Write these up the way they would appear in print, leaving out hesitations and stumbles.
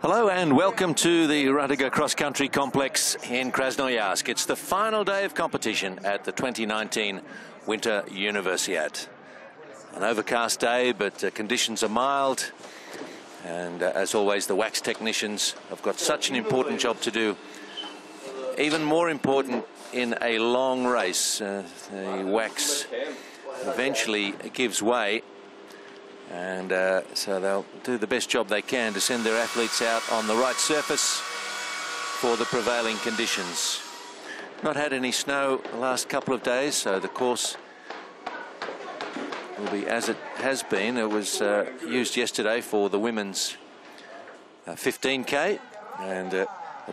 Hello and welcome to the Radiga Cross Country Complex in Krasnoyarsk. It's the final day of competition at the 2019 Winter Universiade. An overcast day, but conditions are mild. And as always, the wax technicians have got such an important job to do. Even more important in a long race. The wax eventually gives way. And so they'll do the best job they can to send their athletes out on the right surface for the prevailing conditions. Not had any snow the last couple of days, so the course will be as it has been. It was used yesterday for the women's 15K, and a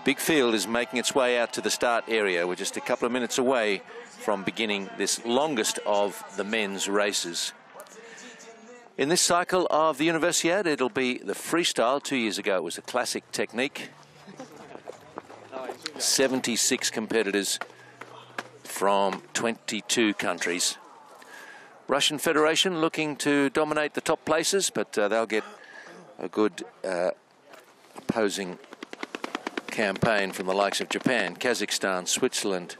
big field is making its way out to the start area. We're just a couple of minutes away from beginning this longest of the men's races. In this cycle of the Universiade, it'll be the freestyle. 2 years ago, it was a classic technique. 76 competitors from 22 countries. Russian Federation looking to dominate the top places, but they'll get a good opposing campaign from the likes of Japan, Kazakhstan, Switzerland,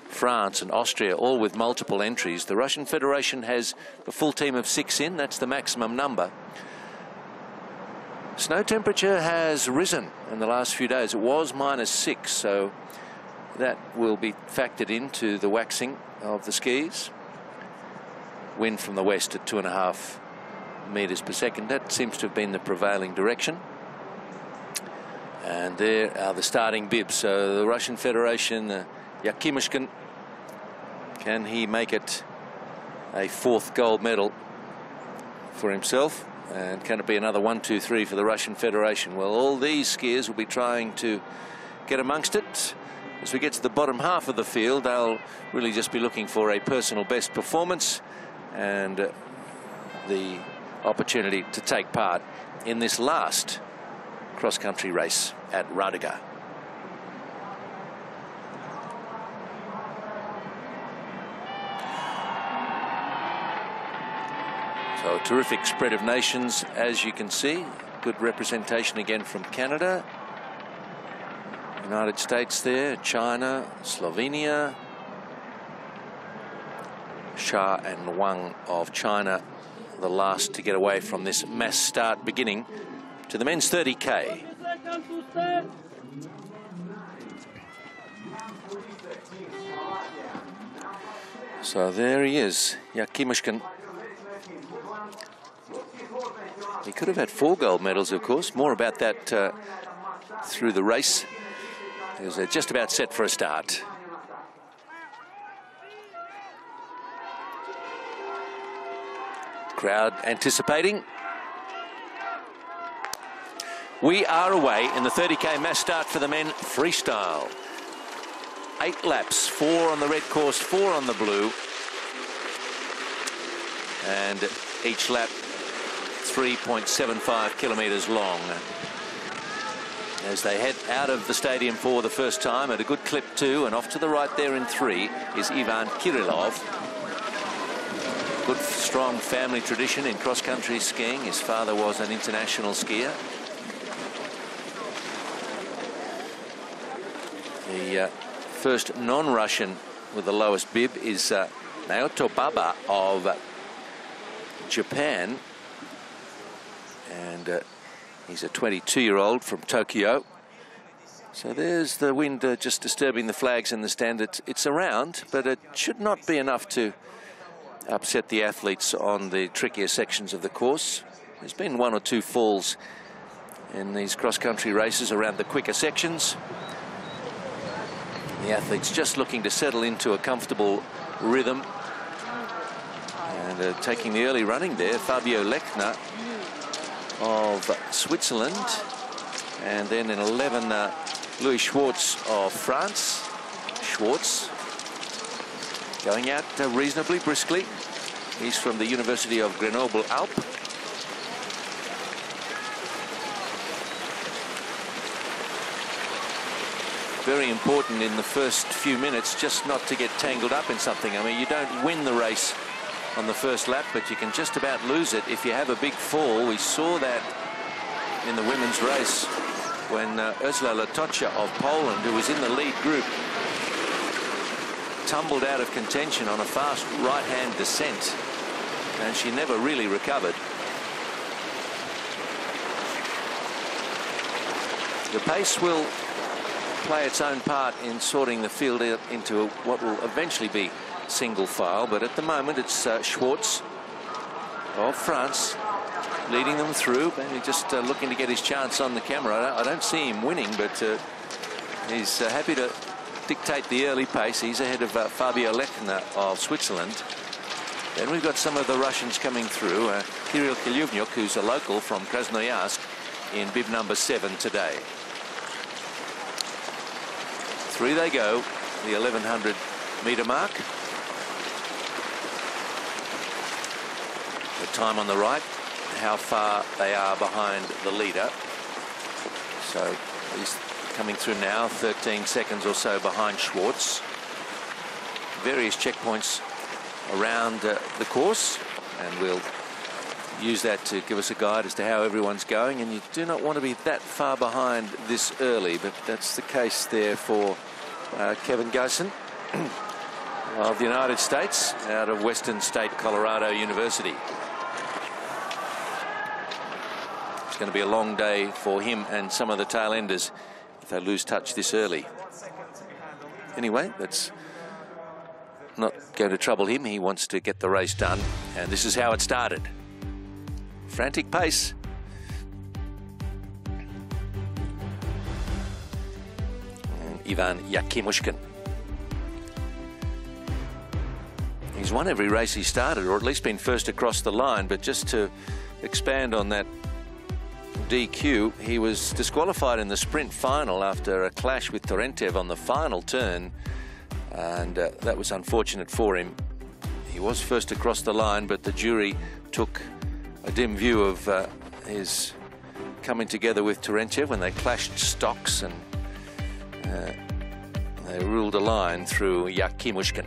France and Austria, all with multiple entries. The Russian Federation has a full team of 6 in. That's the maximum number. Snow temperature has risen in the last few days. It was -6, so that will be factored into the waxing of the skis. Wind from the west at 2.5 meters per second. That seems to have been the prevailing direction. And there are the starting bibs. So the Russian Federation, Yakimishkin, can he make it a 4th gold medal for himself? And can it be another 1, 2, 3 for the Russian Federation? Well, all these skiers will be trying to get amongst it. As we get to the bottom half of the field, they'll really just be looking for a personal best performance and the opportunity to take part in this last cross-country race at Radiga. So a terrific spread of nations, as you can see. Good representation again from Canada, United States there, China, Slovenia, Shah and Wang of China, the last to get away from this mass start beginning to the men's 30K. So there he is, Yakimishkin. He could have had 4 gold medals, of course. More about that through the race. He was just about set for a start. Crowd anticipating. We are away in the 30K mass start for the men freestyle. 8 laps, 4 on the red course, 4 on the blue. And each lap 3.75 kilometers long. As they head out of the stadium for the first time at a good clip 2, and off to the right there in 3 is Ivan Kirillov. Good strong family tradition in cross-country skiing. His father was an international skier. The first non-Russian with the lowest bib is Naoto Baba of Japan. And he's a 22-year-old from Tokyo. So there's the wind just disturbing the flags in the stand. It's around, but it should not be enough to upset the athletes on the trickier sections of the course. There's been 1 or 2 falls in these cross-country races around the quicker sections. The athletes just looking to settle into a comfortable rhythm. And taking the early running there, Fabio Lechner of Switzerland, and then in 11 Louis Schwartz of France. Schwartz going out reasonably briskly. He's from the University of Grenoble-Alpes. Very important in the first few minutes just not to get tangled up in something. I mean, you don't win the race on the first lap, but you can just about lose it if you have a big fall. We saw that in the women's race. when Ursula Latocha of Poland, who was in the lead group, tumbled out of contention on a fast right-hand descent, and she never really recovered. The pace will play its own part in sorting the field into what will eventually be single file, but at the moment it's Schwartz of France leading them through, and just looking to get his chance on the camera. I don't see him winning, but he's happy to dictate the early pace. He's ahead of Fabio Lechner of Switzerland. Then we've got some of the Russians coming through. Kirill Kilyuvnyuk, who's a local from Krasnoyarsk, in bib number 7 today. Through they go, the 1100-meter mark. The time on the right, how far they are behind the leader. So he's coming through now, 13 seconds or so behind Schwartz. Various checkpoints around the course, and we'll use that to give us a guide as to how everyone's going. And you do not want to be that far behind this early, but that's the case there for Kevin Gosson of the United States, out of Western State Colorado University. It's going to be a long day for him and some of the tail enders if they lose touch this early. Anyway, that's not going to trouble him. He wants to get the race done, and this is how it started. Frantic pace. And Ivan Yakimushkin. He's won every race he started, or at least been first across the line, but just to expand on that DQ, he was disqualified in the sprint final after a clash with Terentev on the final turn, and that was unfortunate for him. He was first across the line, but the jury took a dim view of his coming together with Terentev when they clashed stocks, and they ruled a line through Yakimushkin.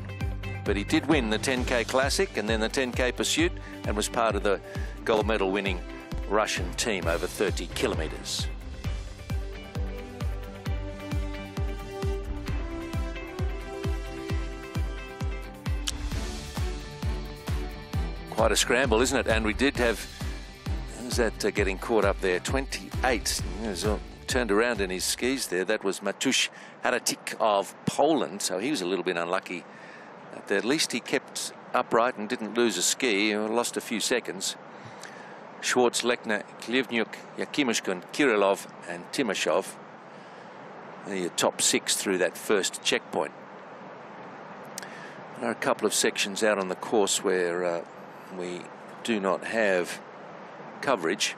But he did win the 10K Classic and then the 10K Pursuit, and was part of the gold medal winning Russian team over 30 kilometers. Quite a scramble, isn't it? And we did have, who's that getting caught up there? 28. He was turned around in his skis there. That was Matusz Haratik of Poland, so he was a little bit unlucky. At least he kept upright and didn't lose a ski. He lost a few seconds. Schwartz, Lechner, Kilyuvnyuk, Yakimushkin, Kirillov and Timashov. The top 6 through that first checkpoint. There are a couple of sections out on the course where we do not have coverage.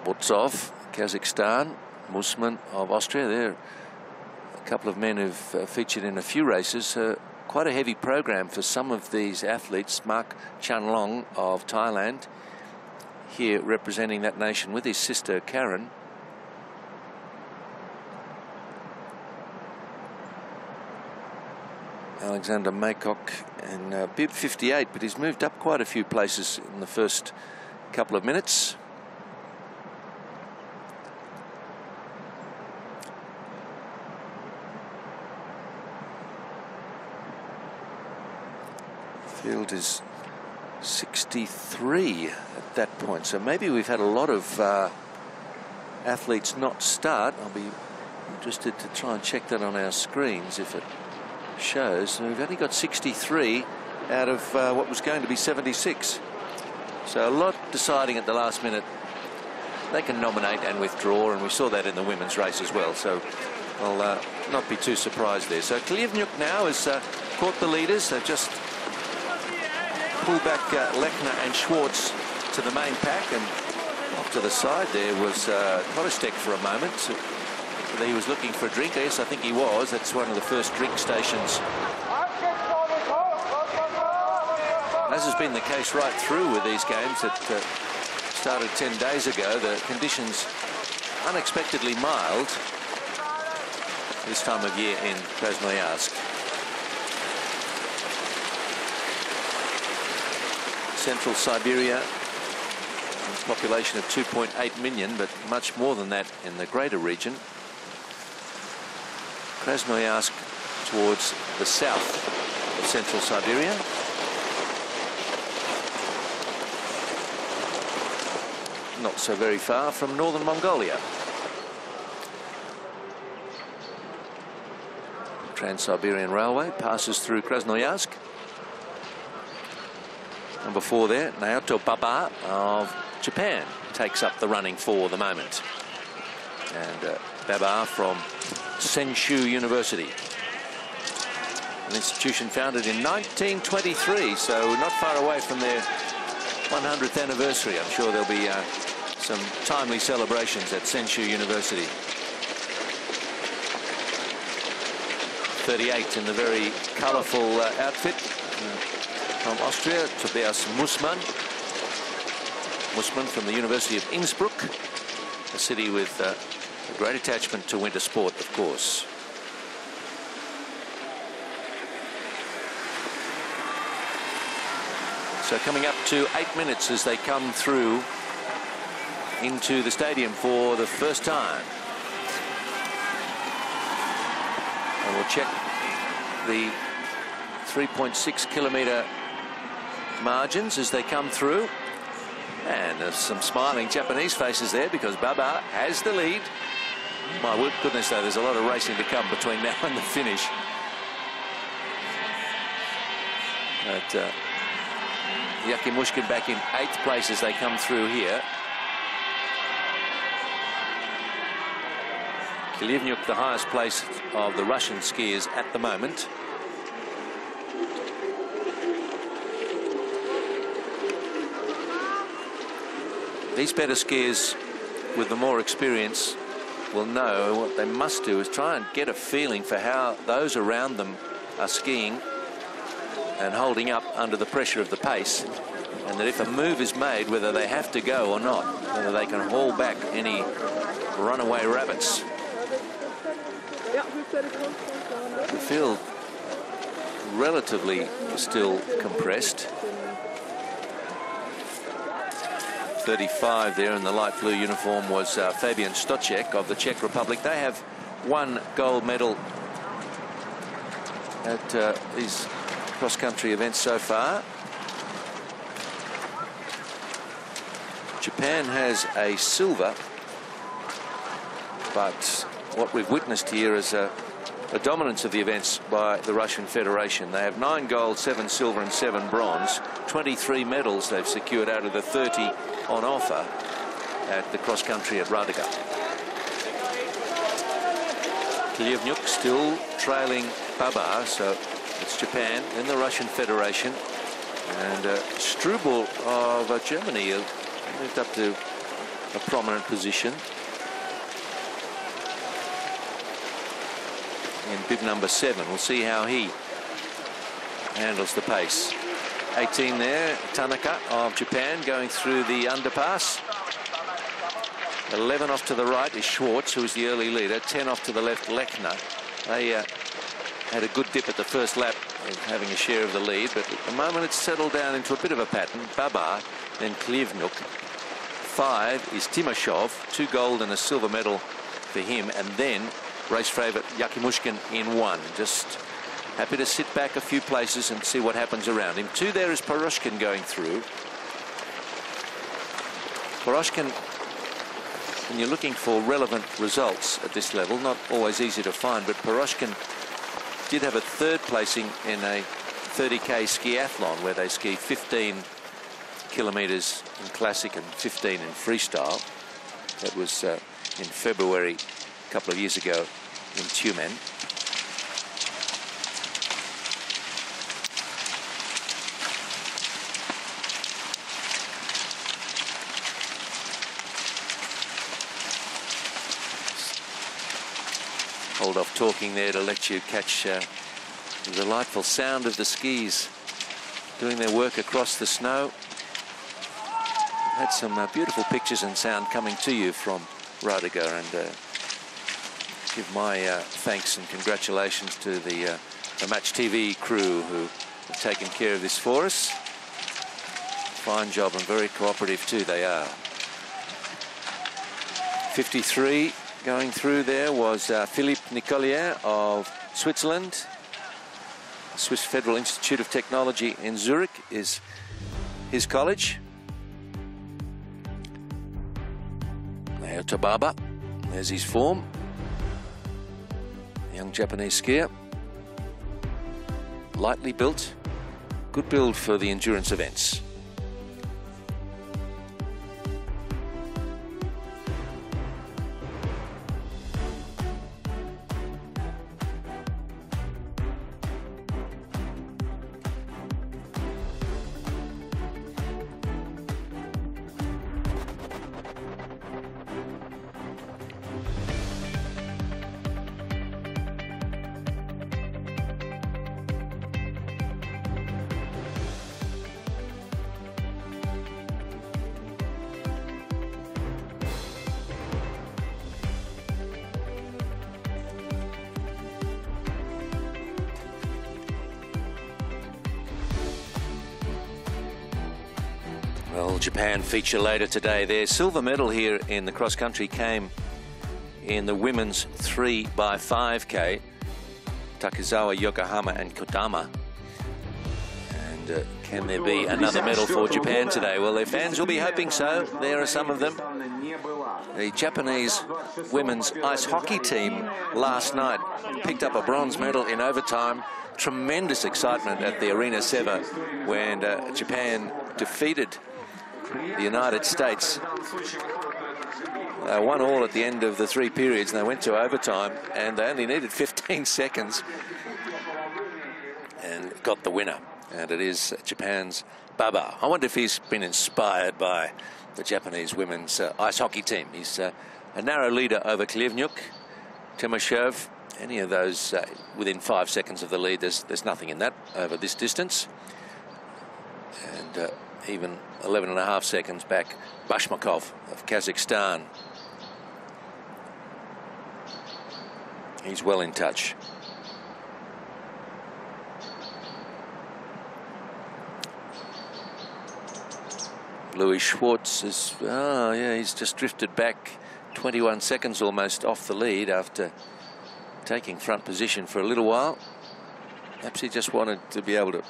Butsov, Kazakhstan, Musman of Austria. There a couple of men who've featured in a few races. Quite a heavy program for some of these athletes. Mark Chanlong of Thailand, here representing that nation with his sister Karen. Alexander Maycock in bib 58, but he's moved up quite a few places in the first couple of minutes. Field is 63 at that point, so maybe we've had a lot of athletes not start. I'll be interested to try and check that on our screens if it shows. So we've only got 63 out of what was going to be 76. So a lot deciding at the last minute. They can nominate and withdraw, and we saw that in the women's race as well. So I'll not be too surprised there. So Kilyuvnyuk now has caught the leaders. They've just pulled back Lechner and Schwartz to the main pack, and off to the side there was Koristek for a moment. So he was looking for a drink. Yes, I think he was. That's one of the first drink stations. As has been the case right through with these games that started 10 days ago, the conditions unexpectedly mild this time of year in Krasnoyarsk. Central Siberia Population of 2.8 million, but much more than that in the greater region. Krasnoyarsk towards the south of central Siberia. Not so very far from northern Mongolia. Trans-Siberian Railway passes through Krasnoyarsk. And before there, Naoto Baba of Japan takes up the running for the moment. And Baba from Senshu University, an institution founded in 1923, so not far away from their 100th anniversary. I'm sure there'll be some timely celebrations at Senshu University. 38 in the very colourful outfit from Austria, Tobias Mussmann. Mussmann from the University of Innsbruck, a city with a great attachment to winter sport, of course. So coming up to 8 minutes as they come through into the stadium for the first time. And we'll check the 3.6 kilometre margins as they come through. And there's some smiling Japanese faces there because Baba has the lead. My goodness, though, there's a lot of racing to come between now and the finish. But Yakimushkin back in 8th place as they come through here. Kilivnyuk, the highest place of the Russian skiers at the moment. These better skiers with the more experience will know what they must do is try and get a feeling for how those around them are skiing and holding up under the pressure of the pace, and that if a move is made, whether they have to go or not, whether they can haul back any runaway rabbits. The field relatively still compressed. 35 there in the light blue uniform was Fabian Stocek of the Czech Republic. They have one gold medal at these cross-country events so far. Japan has a silver, but what we've witnessed here is a dominance of the events by the Russian Federation. They have 9 gold, 7 silver and 7 bronze. 23 medals they've secured out of the 30 on offer at the cross-country at Radega. Kilivnyuk still trailing Baba, so it's Japan and the Russian Federation. And Struble of Germany moved up to a prominent position in bib number 7. We'll see how he handles the pace. 18 there, Tanaka of Japan going through the underpass. 11 off to the right is Schwartz, who is the early leader. 10 off to the left, Lechner. They had a good dip at the first lap of having a share of the lead, but at the moment it's settled down into a bit of a pattern. Baba, then Kilivnyuk. 5 is Timashov, 2 gold and a silver medal for him, and then race favourite Yakimushkin in 1. Just happy to sit back a few places and see what happens around him. 2 there is Poroshkin going through. Poroshkin, when you're looking for relevant results at this level, not always easy to find, but Poroshkin did have a 3rd placing in a 30k skiathlon where they ski 15 kilometres in classic and 15 in freestyle. That was in February a couple of years ago in Tumen. Hold off talking there to let you catch the delightful sound of the skis doing their work across the snow. We've had some beautiful pictures and sound coming to you from Radega, and give my thanks and congratulations to the Match TV crew who have taken care of this for us. Fine job, and very cooperative too they are. 53 going through there was Philippe Nicolier of Switzerland. Swiss Federal Institute of Technology in Zurich is his college. Now Tababa, there's his form. Young Japanese skier. Lightly built, good build for the endurance events. Well, Japan feature later today. Their silver medal here in the cross-country came in the women's 3x5K. Takizawa, Yokohama and Kodama. And can there be another medal for Japan today? Well, their fans will be hoping so. There are some of them. The Japanese women's ice hockey team last night picked up a bronze medal in overtime. Tremendous excitement at the Arena Seva when Japan defeated the United States. 1-1 at the end of the 3 periods, and they went to overtime, and they only needed 15 seconds and got the winner. And it is Japan's Baba. I wonder if he's been inspired by the Japanese women's ice hockey team. He's a narrow leader over Klivnyuk, Timashov, any of those within 5 seconds of the lead. There's nothing in that over this distance. And even 11.5 seconds back, Bashmakov of Kazakhstan. He's well in touch. Louis Schwartz is, oh yeah, he's just drifted back 21 seconds almost off the lead after taking front position for a little while. Perhaps he just wanted to be able to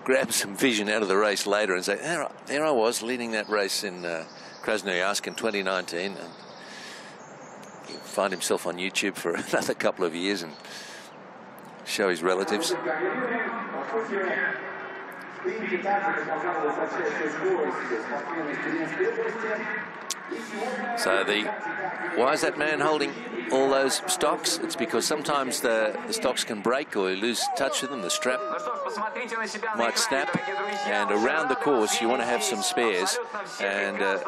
grab some vision out of the race later and say, there I was leading that race in Krasnoyarsk in 2019. And he'll find himself on YouTube for another couple of years and show his relatives. So why is that man holding all those stocks? It's because sometimes the stocks can break or you lose touch with them. The strap might snap, and around the course you want to have some spares, and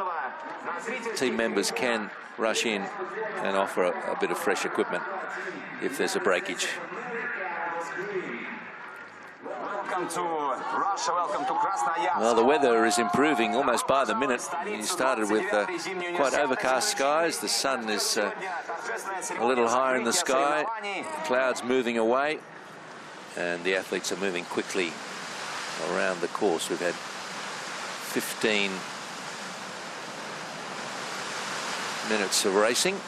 team members can rush in and offer a bit of fresh equipment if there's a breakage. Welcome to Russia, welcome to Krasnoyarsk. Well, the weather is improving almost by the minute. We started with quite overcast skies. The sun is a little higher in the sky. Clouds moving away, and the athletes are moving quickly around the course. We've had 15 minutes of racing.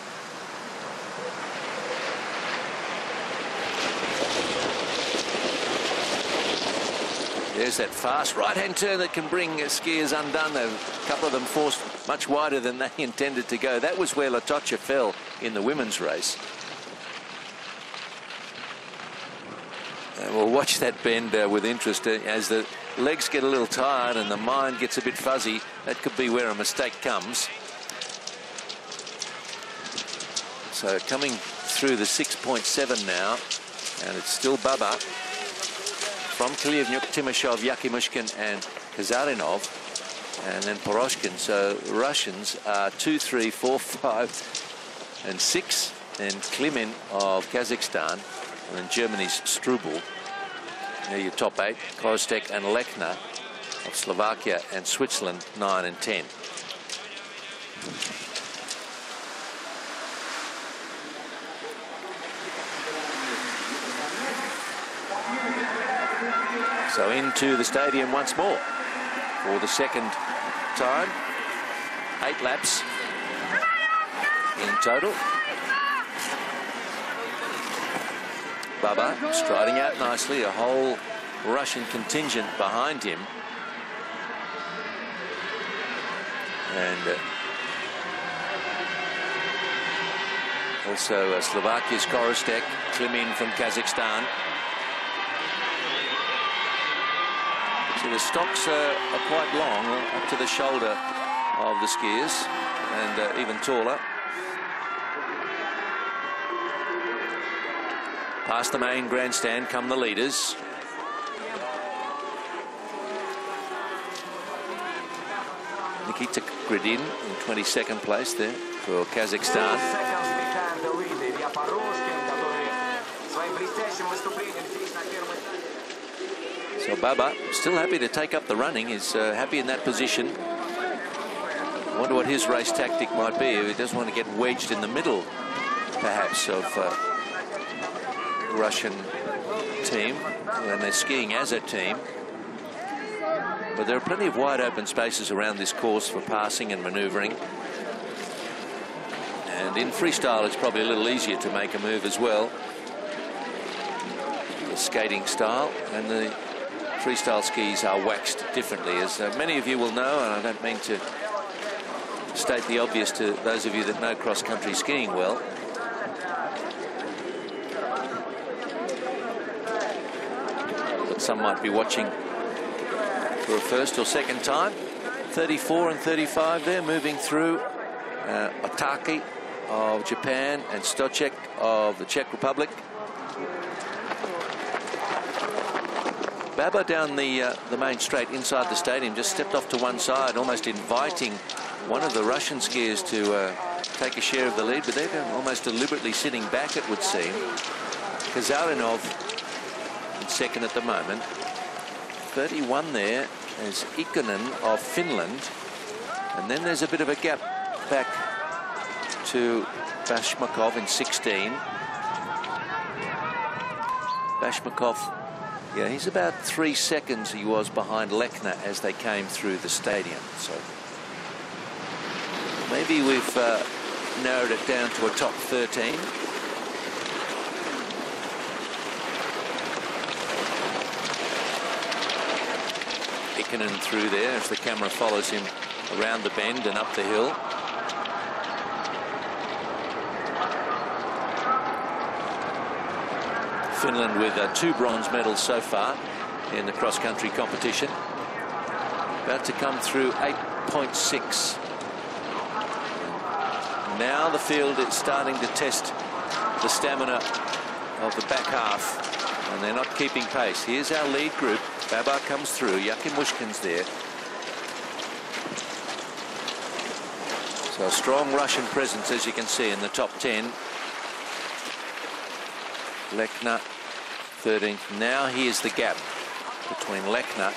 There's that fast right-hand turn that can bring skiers undone. A couple of them forced much wider than they intended to go. That was where Latocha fell in the women's race. And we'll watch that bend with interest. As the legs get a little tired and the mind gets a bit fuzzy, that could be where a mistake comes. So coming through the 6.7 now, and it's still Baba. From Klivnyuk, Timashov, Yakimushkin and Kazarinov, and then Poroshkin. So Russians are 2, 3, 4, 5 and 6, and Klimin of Kazakhstan, and then Germany's Strubel. There your top 8, Kostek and Lechner of Slovakia, and Switzerland 9 and 10. So into the stadium once more for the second time. 8 laps in total. Baba striding out nicely, a whole Russian contingent behind him. And also Slovakia's Korostek, Klimin from Kazakhstan. So the stocks are quite long, up to the shoulder of the skiers, and even taller. Past the main grandstand come the leaders. Nikita Gridin in 22nd place there for Kazakhstan. So Baba still happy to take up the running. He's happy in that position. I wonder what his race tactic might be. He doesn't want to get wedged in the middle, perhaps, of the Russian team when they're skiing as a team. But there are plenty of wide open spaces around this course for passing and maneuvering. And in freestyle, it's probably a little easier to make a move as well. The skating style and the freestyle skis are waxed differently, as many of you will know, and I don't mean to state the obvious to those of you that know cross-country skiing well. But some might be watching for a first or second time. 34 and 35 there, moving through. Otaki of Japan and Stoček of the Czech Republic. Baba down the main straight inside the stadium just stepped off to one side, almost inviting one of the Russian skiers to take a share of the lead, but they're almost deliberately sitting back, it would seem. Kazarinov in second at the moment. 31 there is Ikonen of Finland, and then there's a bit of a gap back to Bashmakov in 16. Bashmakov, yeah, he's about 3 seconds he was behind Lechner as they came through the stadium. So maybe we've narrowed it down to a top 13. Ikonen through there as the camera follows him around the bend and up the hill. Finland with 2 bronze medals so far in the cross-country competition. About to come through 8.6. Now the field is starting to test the stamina of the back half, and they're not keeping pace. Here's our lead group. Baba comes through. Yakimushkin's there. So a strong Russian presence, as you can see, in the top 10. Lechner 13th. Now here's the gap between Lechner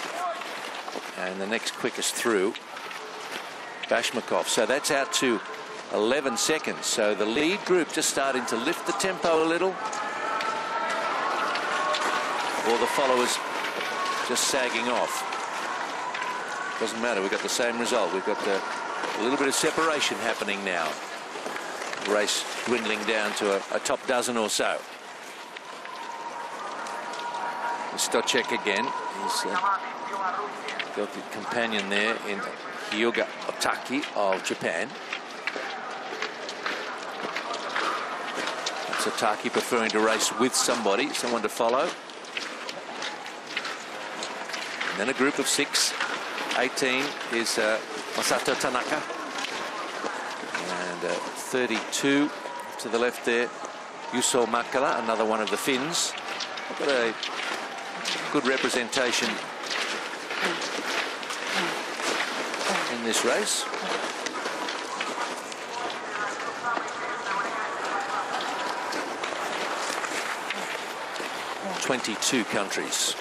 and the next quickest through, Bashmakov. So that's out to 11 seconds. So the lead group just starting to lift the tempo a little. Or the followers just sagging off. Doesn't matter, we've got the same result. We've got a little bit of separation happening now. Race dwindling down to a top dozen or so. Stoček again. He's got the companion there in Hyuga Otaki of Japan. That's Otaki preferring to race with somebody, someone to follow. And then a group of 6. 18 is Masato Tanaka. And 32 to the left there, Juuso Makala, another one of the Finns. Got a good representation in this race. "22 countries."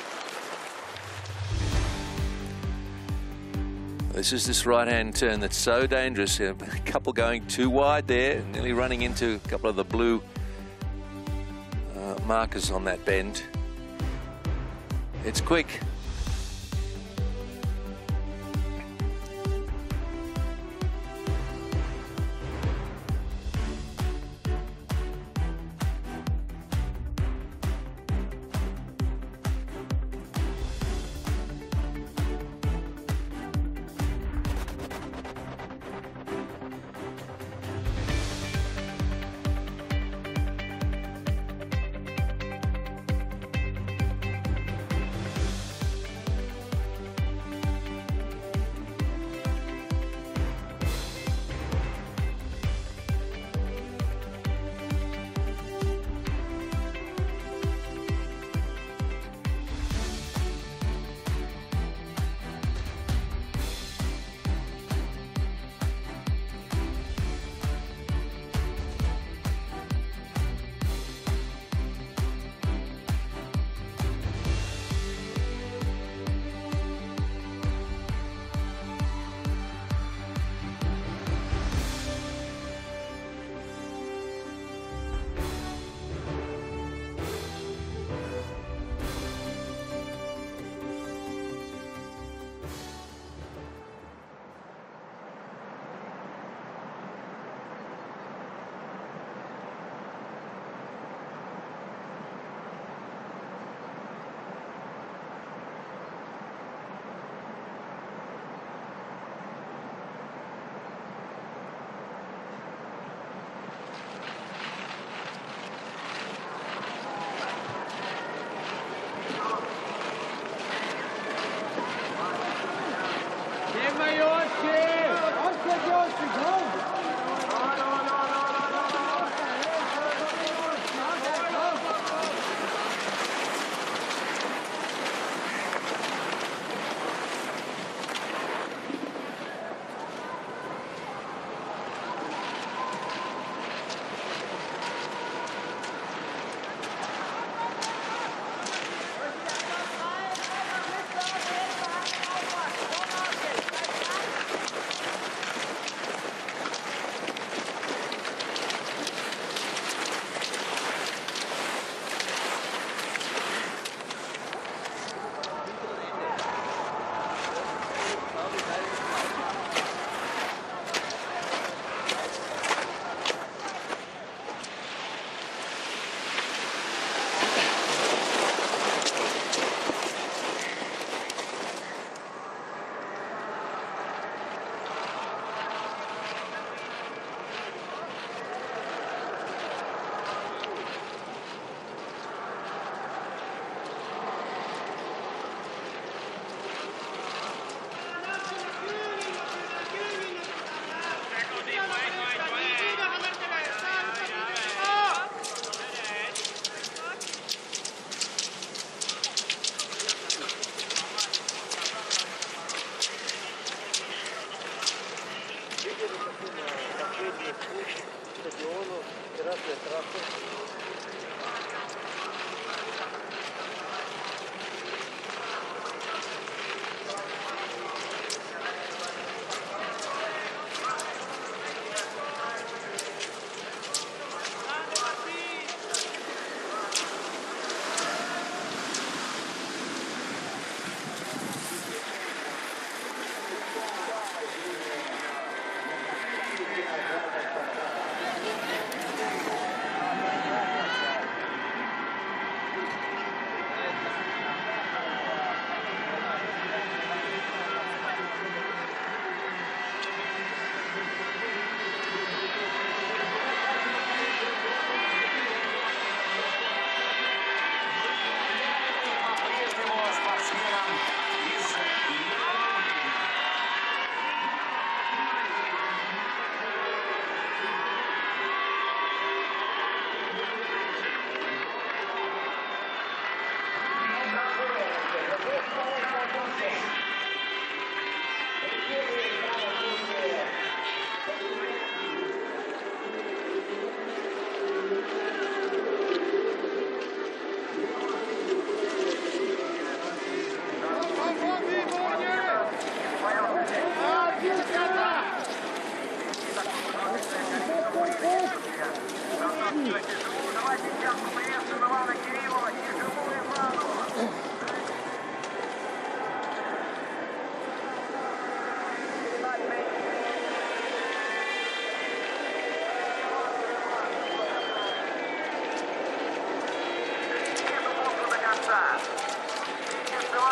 This is this right-hand turn that's so dangerous. A couple going too wide there, nearly running into a couple of the blue markers on that bend. It's quick.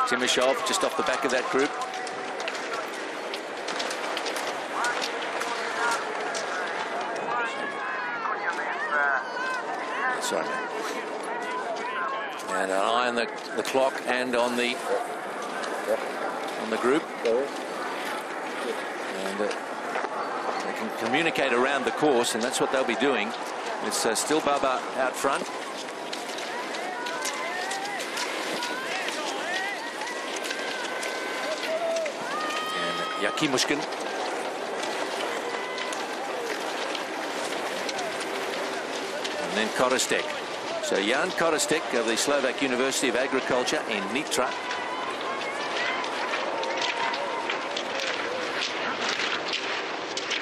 Timashov just off the back of that group. Sorry. And an eye on the clock and on the group. And they can communicate around the course, and that's what they'll be doing. It's still Baba out front. Yakimushkin. And then Korostek. So Jan Korostek of the Slovak University of Agriculture in Nitra.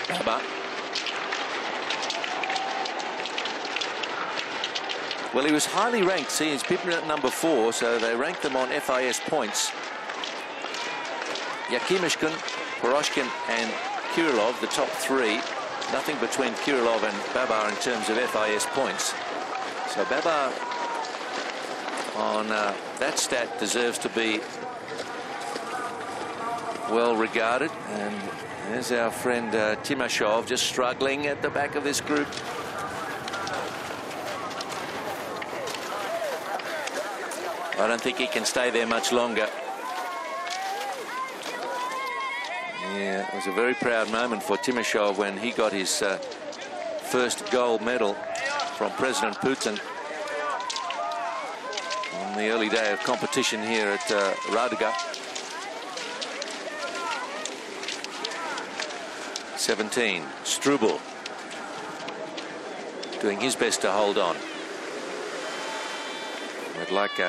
Baba. Well, he was highly ranked. See, he's pipping at number 4, so they ranked them on FIS points. Yakimushkin, Poroshkin and Kirillov, the top 3. Nothing between Kirillov and Babar in terms of FIS points. So Babar on that stat deserves to be well regarded. And there's our friend Timashov just struggling at the back of this group. I don't think he can stay there much longer. Yeah, it was a very proud moment for Timashov when he got his first gold medal from President Putin on the early day of competition here at Radega. 17, Struble doing his best to hold on. But like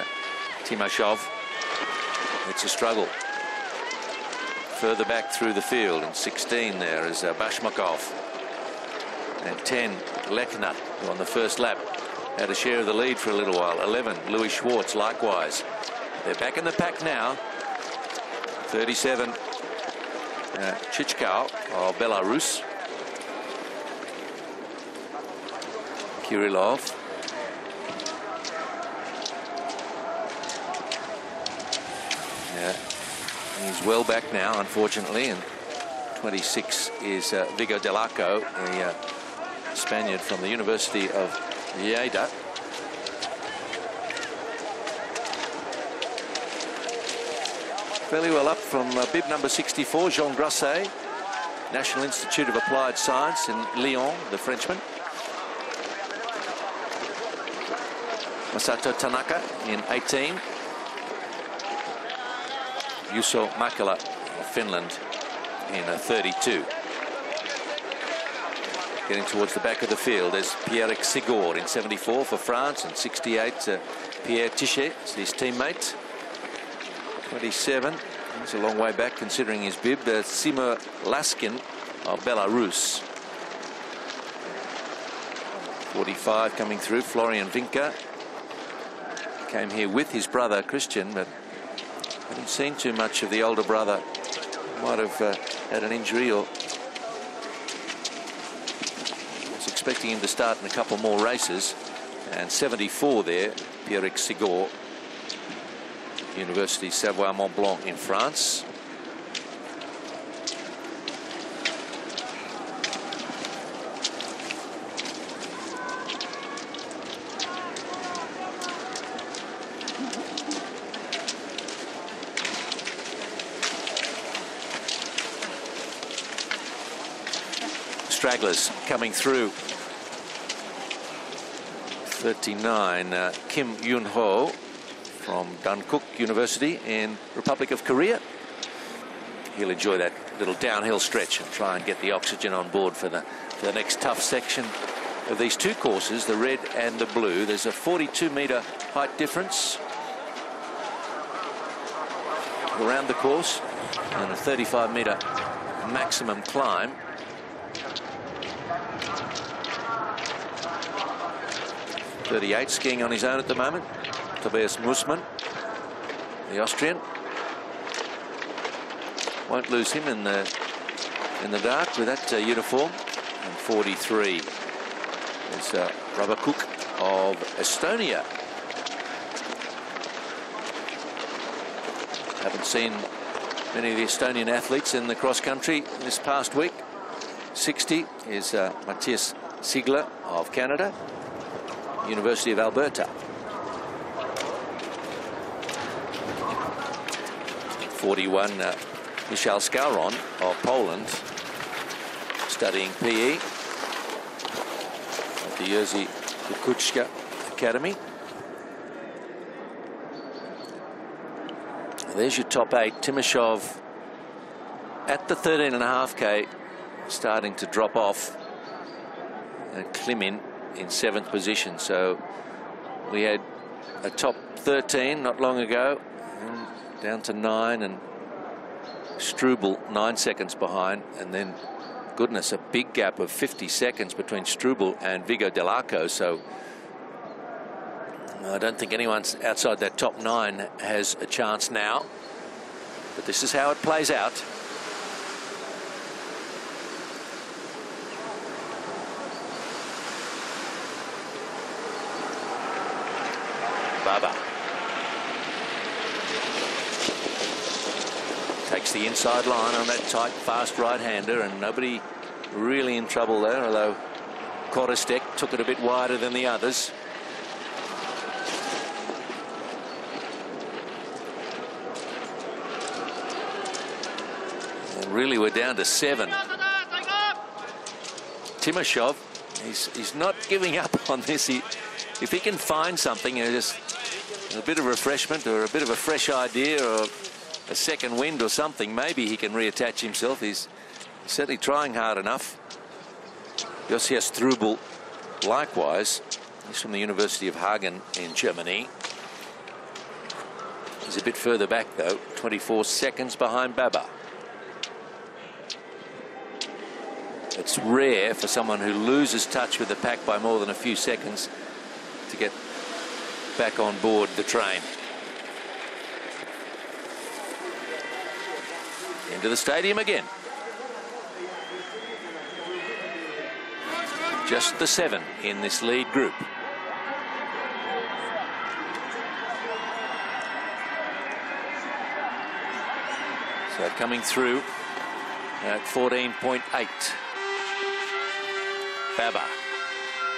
Timashov, it's a struggle. Further back through the field, and 16 there is Bashmakov. And 10, Lechner, who on the first lap had a share of the lead for a little while. 11, Louis Schwartz, likewise. They're back in the pack now. 37, Chichkov of Belarus. Kirillov. Yeah, he's well back now, unfortunately. And 26 is Vigo Delaco, a Spaniard from the University of Lleida. Fairly well up from bib number 64, Jean Grasset, National Institute of Applied Science in Lyon, the Frenchman. Masato Tanaka in 18. Juuso Makela of Finland in 32. Getting towards the back of the field, there's Pierre Sigor in 74 for France, and 68 Pierre Tichet, his teammate. 27, he's a long way back considering his bib. Simo Laskin of Belarus. 45 coming through, Florian Vinka. Came here with his brother Christian, but haven't seen too much of the older brother. Might have had an injury, or was expecting him to start in a couple more races. And 74 there, Pierre Sigor, University Savoie-Mont Blanc in France. Stragglers coming through. 39, Kim Yoon-ho from Dankook University in Republic of Korea. He'll enjoy that little downhill stretch and try and get the oxygen on board for the next tough section of these two courses, the red and the blue. There's a 42-meter height difference around the course and a 35-meter maximum climb. .38 skiing on his own at the moment. Tobias Mussmann, the Austrian. Won't lose him in the dark with that uniform. And 43 is Rabakuk of Estonia. Haven't seen many of the Estonian athletes in the cross country this past week. 60 is Matthias Ziegler of Canada, University of Alberta. 41, Michal Skowron of Poland, studying PE at the Jerzy Kukuczka Academy. There's your top 8. Timashov at the 13.5K, starting to drop off, and Klimin in 7th position. So we had a top 13 not long ago, and down to 9, and Struble 9 seconds behind, and then goodness, a big gap of 50 seconds between Struble and Vigo Delaco. So I don't think anyone outside that top 9 has a chance now, but this is how it plays out. Baba takes the inside line on that tight, fast right-hander, and nobody really in trouble there, although Korostek took it a bit wider than the others. And really, we're down to 7. Timashov, he's not giving up on this. If he can find something, just a bit of refreshment or a bit of a fresh idea or a second wind or something, maybe he can reattach himself. He's certainly trying hard enough. Josias Strubel, likewise. He's from the University of Hagen in Germany. He's a bit further back, though, 24 seconds behind Baba. It's rare for someone who loses touch with the pack by more than a few seconds to get back on board the train. Into the stadium again. Just the 7 in this lead group. So coming through at 14.8. Baba,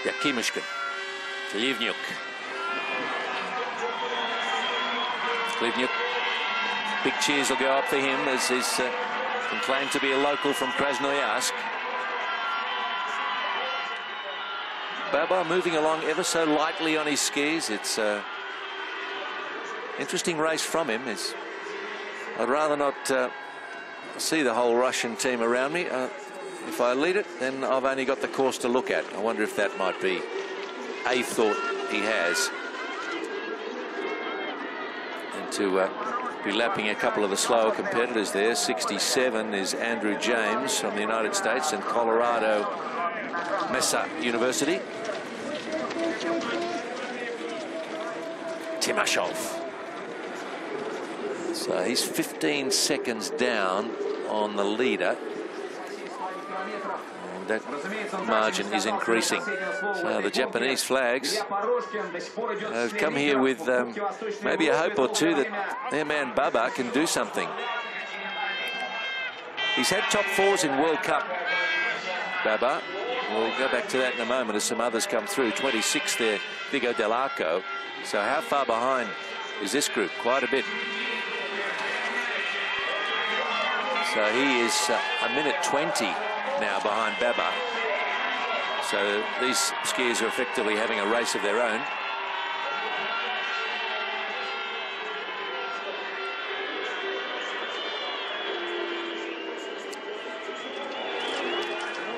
Yakimushkin, Klivnyuk. Klivnyuk, big cheers will go up for him as he's can claim to be a local from Krasnoyarsk. Baba moving along ever so lightly on his skis. It's an interesting race from him. I'd rather not see the whole Russian team around me. If I lead it, then I've only got the course to look at. I wonder if that might be a thought he has. And to be lapping a couple of the slower competitors there. 67 is Andrew James from the United States and Colorado Mesa University. Timashov. So he's 15 seconds down on the leader. And that margin is increasing. So the Japanese flags have come here with maybe a hope or two that their man Baba can do something. He's had top 4s in World Cup, Baba. We'll go back to that in a moment as some others come through. 26 there, Vigo Dell'Arco. So how far behind is this group? Quite a bit. So he is a minute 20 now behind Baba. So these skiers are effectively having a race of their own.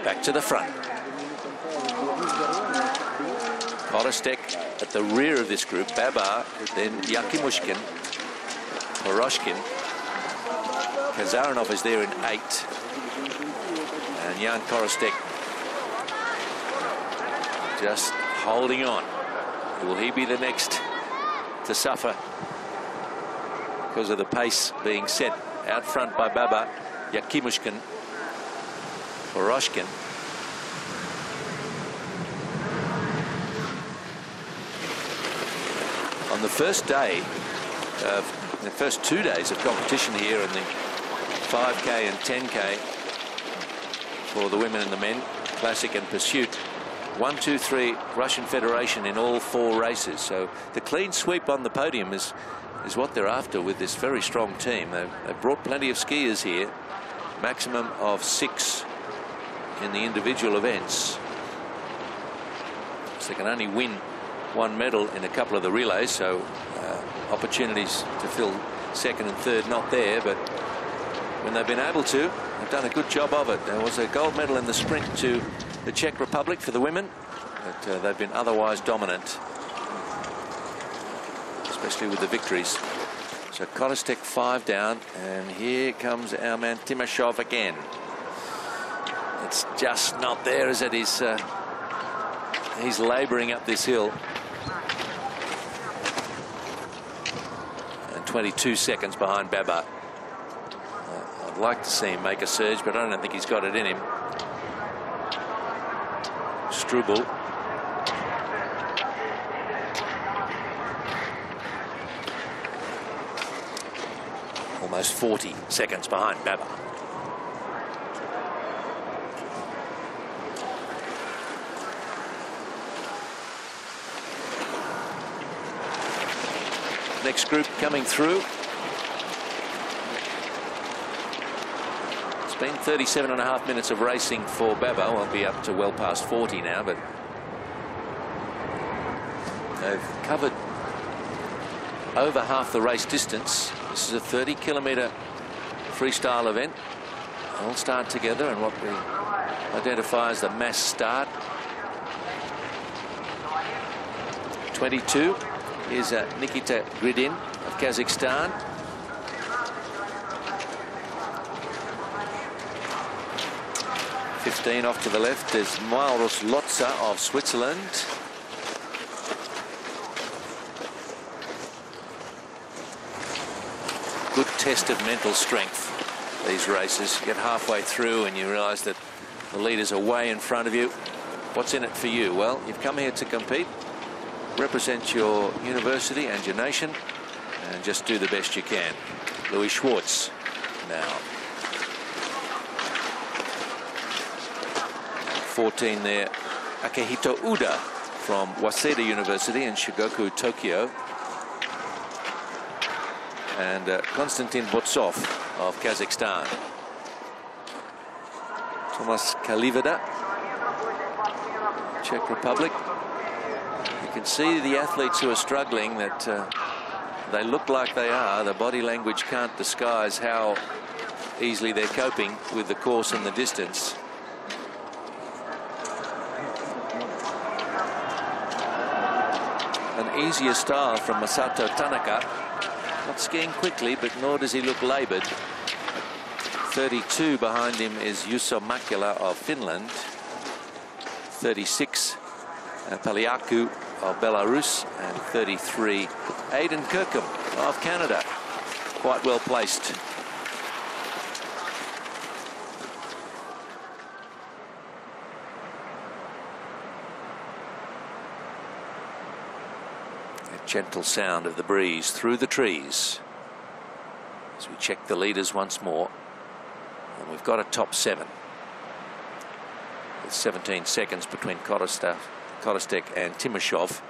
Back to the front. Korostek at the rear of this group. Baba, then Yakimushkin, Poroshkin. Kazaranov is there in 8. And Jan Korostek just holding on. Will he be the next to suffer because of the pace being set out front by Baba? Yakimushkin, Poroshkin. On the first day of the first 2 days of competition here in the 5K and 10K for the women and the men, Classic and Pursuit, 1, 2, 3 Russian Federation in all 4 races. So the clean sweep on the podium is what they're after with this very strong team. They've brought plenty of skiers here, maximum of 6 in the individual events. So they can only win 1 medal in a couple of the relays, so opportunities to fill second and third not there, but when they've been able to, they've done a good job of it. There was a gold medal in the sprint to the Czech Republic for the women, but they've been otherwise dominant, especially with the victories. So Korostek 5 down, and here comes our man Timashov again. It's just not there, is it? He's labouring up this hill. And 22 seconds behind Baba. I'd like to see him make a surge, but I don't think he's got it in him. Strubel. Almost 40 seconds behind Baba. Next group coming through. been 37.5 minutes of racing for Baba. Won't be up to well past 40 now, but they've covered over half the race distance. This is a 30-kilometre freestyle event. All start together and what we identify as the mass start. 22 is Nikita Gridin of Kazakhstan. Off to the left is Maurus Lotza of Switzerland. Good test of mental strength, these races. You get halfway through and you realise that the leaders are way in front of you. What's in it for you? Well, you've come here to compete, represent your university and your nation, and just do the best you can. Louis Schwartz now. 14 there, Akihito Uda from Waseda University in Shigoku, Tokyo. And Konstantin Botsov of Kazakhstan. Tomas Kalivada, Czech Republic. You can see the athletes who are struggling that they look like they are. The body language can't disguise how easily they're coping with the course and the distance. An easier style from Masato Tanaka. Not skiing quickly, but nor does he look laboured. 32 behind him is Juuso Mäkelä of Finland. 36, Paliaku of Belarus. And 33, Aidan Kirkham of Canada. Quite well placed. Gentle sound of the breeze through the trees as we check the leaders once more, and we've got a top 7 with 17 seconds between Korostek and Timoshov,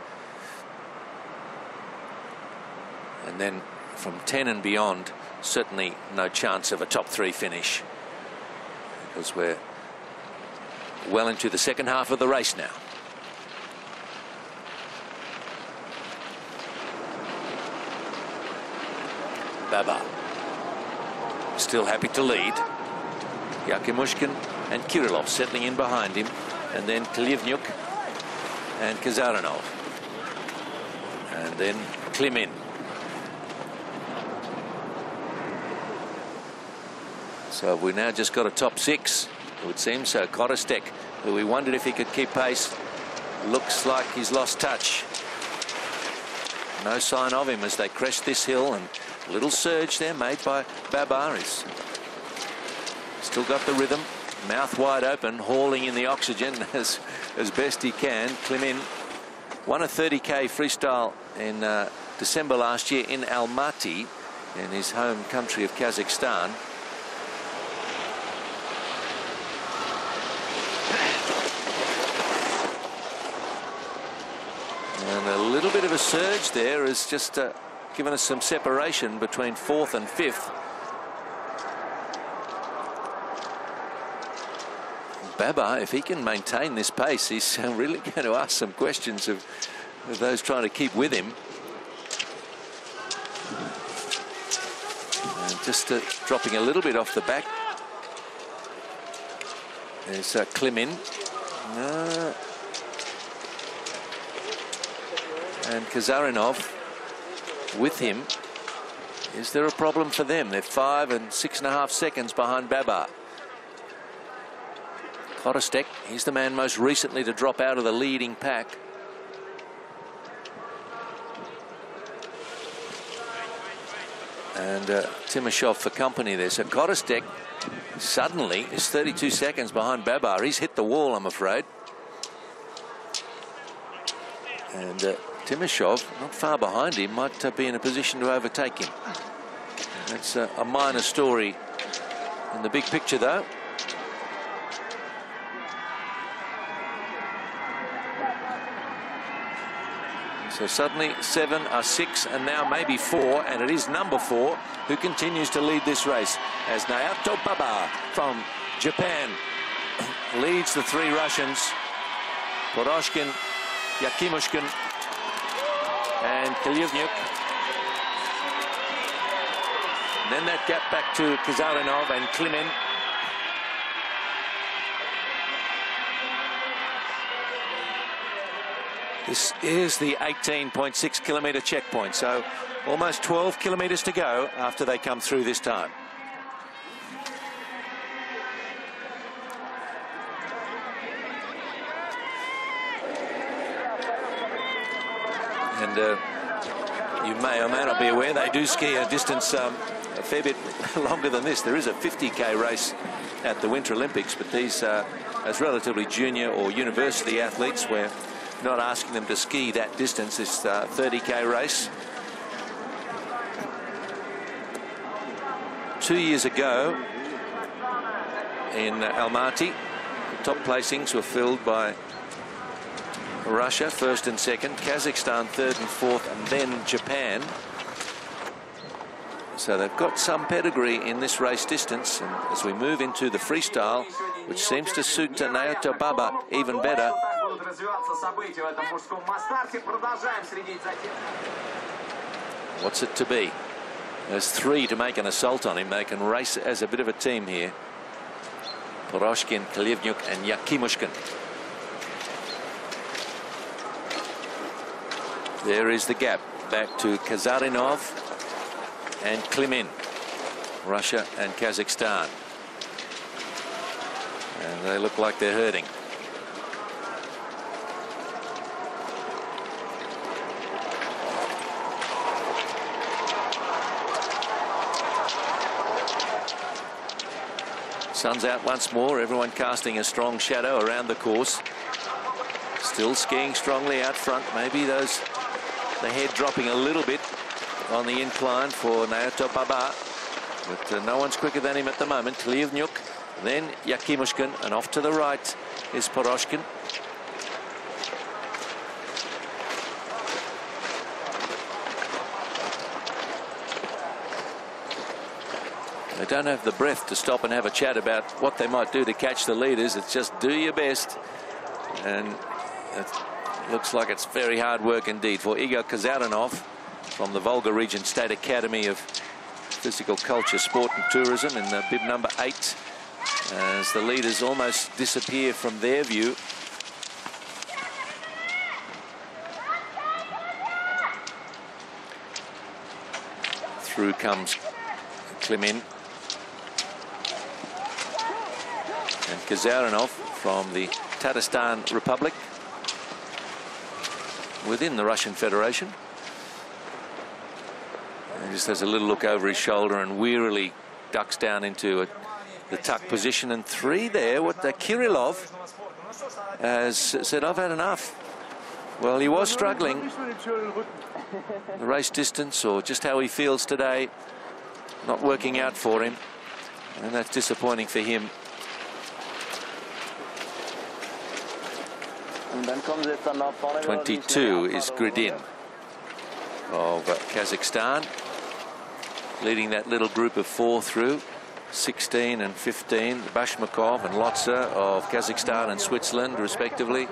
and then from 10 and beyond certainly no chance of a top 3 finish, because we're well into the second half of the race now. Baba still happy to lead. Yakimushkin and Kirillov settling in behind him, and then Klivnyuk and Kazarinov, and then Klimin. So we now just got a top 6, it would seem. So Korostek, who we wondered if he could keep pace, looks like he's lost touch. No sign of him as they crest this hill, and a little surge there made by Baba. He's still got the rhythm, mouth wide open, hauling in the oxygen as best he can. Klimin won a 30k freestyle in December last year in Almaty, in his home country of Kazakhstan. And a little bit of a surge there has just given us some separation between 4th and 5th. Baba, if he can maintain this pace, he's really going to ask some questions of those trying to keep with him. And just dropping a little bit off the back. There's Klimin. And Kazarinov with him. Is there a problem for them? They're 5 and 6.5 seconds behind Baba. Korostek, he's the man most recently to drop out of the leading pack. And Timoshov for company there. So Korostek suddenly is 32 seconds behind Baba. He's hit the wall, I'm afraid. And Timoshov, not far behind him, might be in a position to overtake him. That's a minor story in the big picture, though. So suddenly 7 are 6 and now maybe 4, and it is number 4 who continues to lead this race as Naoto Baba from Japan leads the 3 Russians, Poroshkin, Yakimushkin and Kalievnyuk. And then that gap back to Kazarinov and Klimin. This is the 18.6 kilometre checkpoint, so almost 12 kilometres to go after they come through this time. And you may or may not be aware, they do ski a distance a fair bit longer than this. There is a 50k race at the Winter Olympics, but these as relatively junior or university athletes, we're not asking them to ski that distance. This 30k race. 2 years ago in Almaty, the top placings were filled by Russia, first and second, Kazakhstan third and fourth, and then Japan. So they've got some pedigree in this race distance, and as we move into the freestyle, which seems to suit Naoto Baba even better. What's it to be? There's 3 to make an assault on him. They can race as a bit of a team here. Poroshkin, Kalievnyuk and Yakimushkin. There is the gap back to Kazarinov and Klimin, Russia and Kazakhstan. And they look like they're hurting. Sun's out once more, everyone casting a strong shadow around the course. Still skiing strongly out front. Maybe the head dropping a little bit on the incline for Naoto Baba, but no one's quicker than him at the moment. Kalievnyuk, then Yakimushkin, and off to the right is Poroshkin. They don't have the breath to stop and have a chat about what they might do to catch the leaders. It's just do your best, and it looks like it's very hard work indeed for Igor Kazarinov from the Volga Region State Academy of Physical Culture, Sport and Tourism in the bib number 8, as the leaders almost disappear from their view. Through comes Klimin and Kazarinov from the Tatarstan Republic within the Russian Federation. And just has a little look over his shoulder and wearily ducks down into the tuck position. And 3 there. What Kirillov has said, I've had enough. Well, he was struggling. The race distance or just how he feels today not working out for him, and that's disappointing for him. And 22 is Gridin of Kazakhstan, leading that little group of 4 through. 16 and 15, Bashmakov and Lotsa of Kazakhstan and Switzerland, respectively.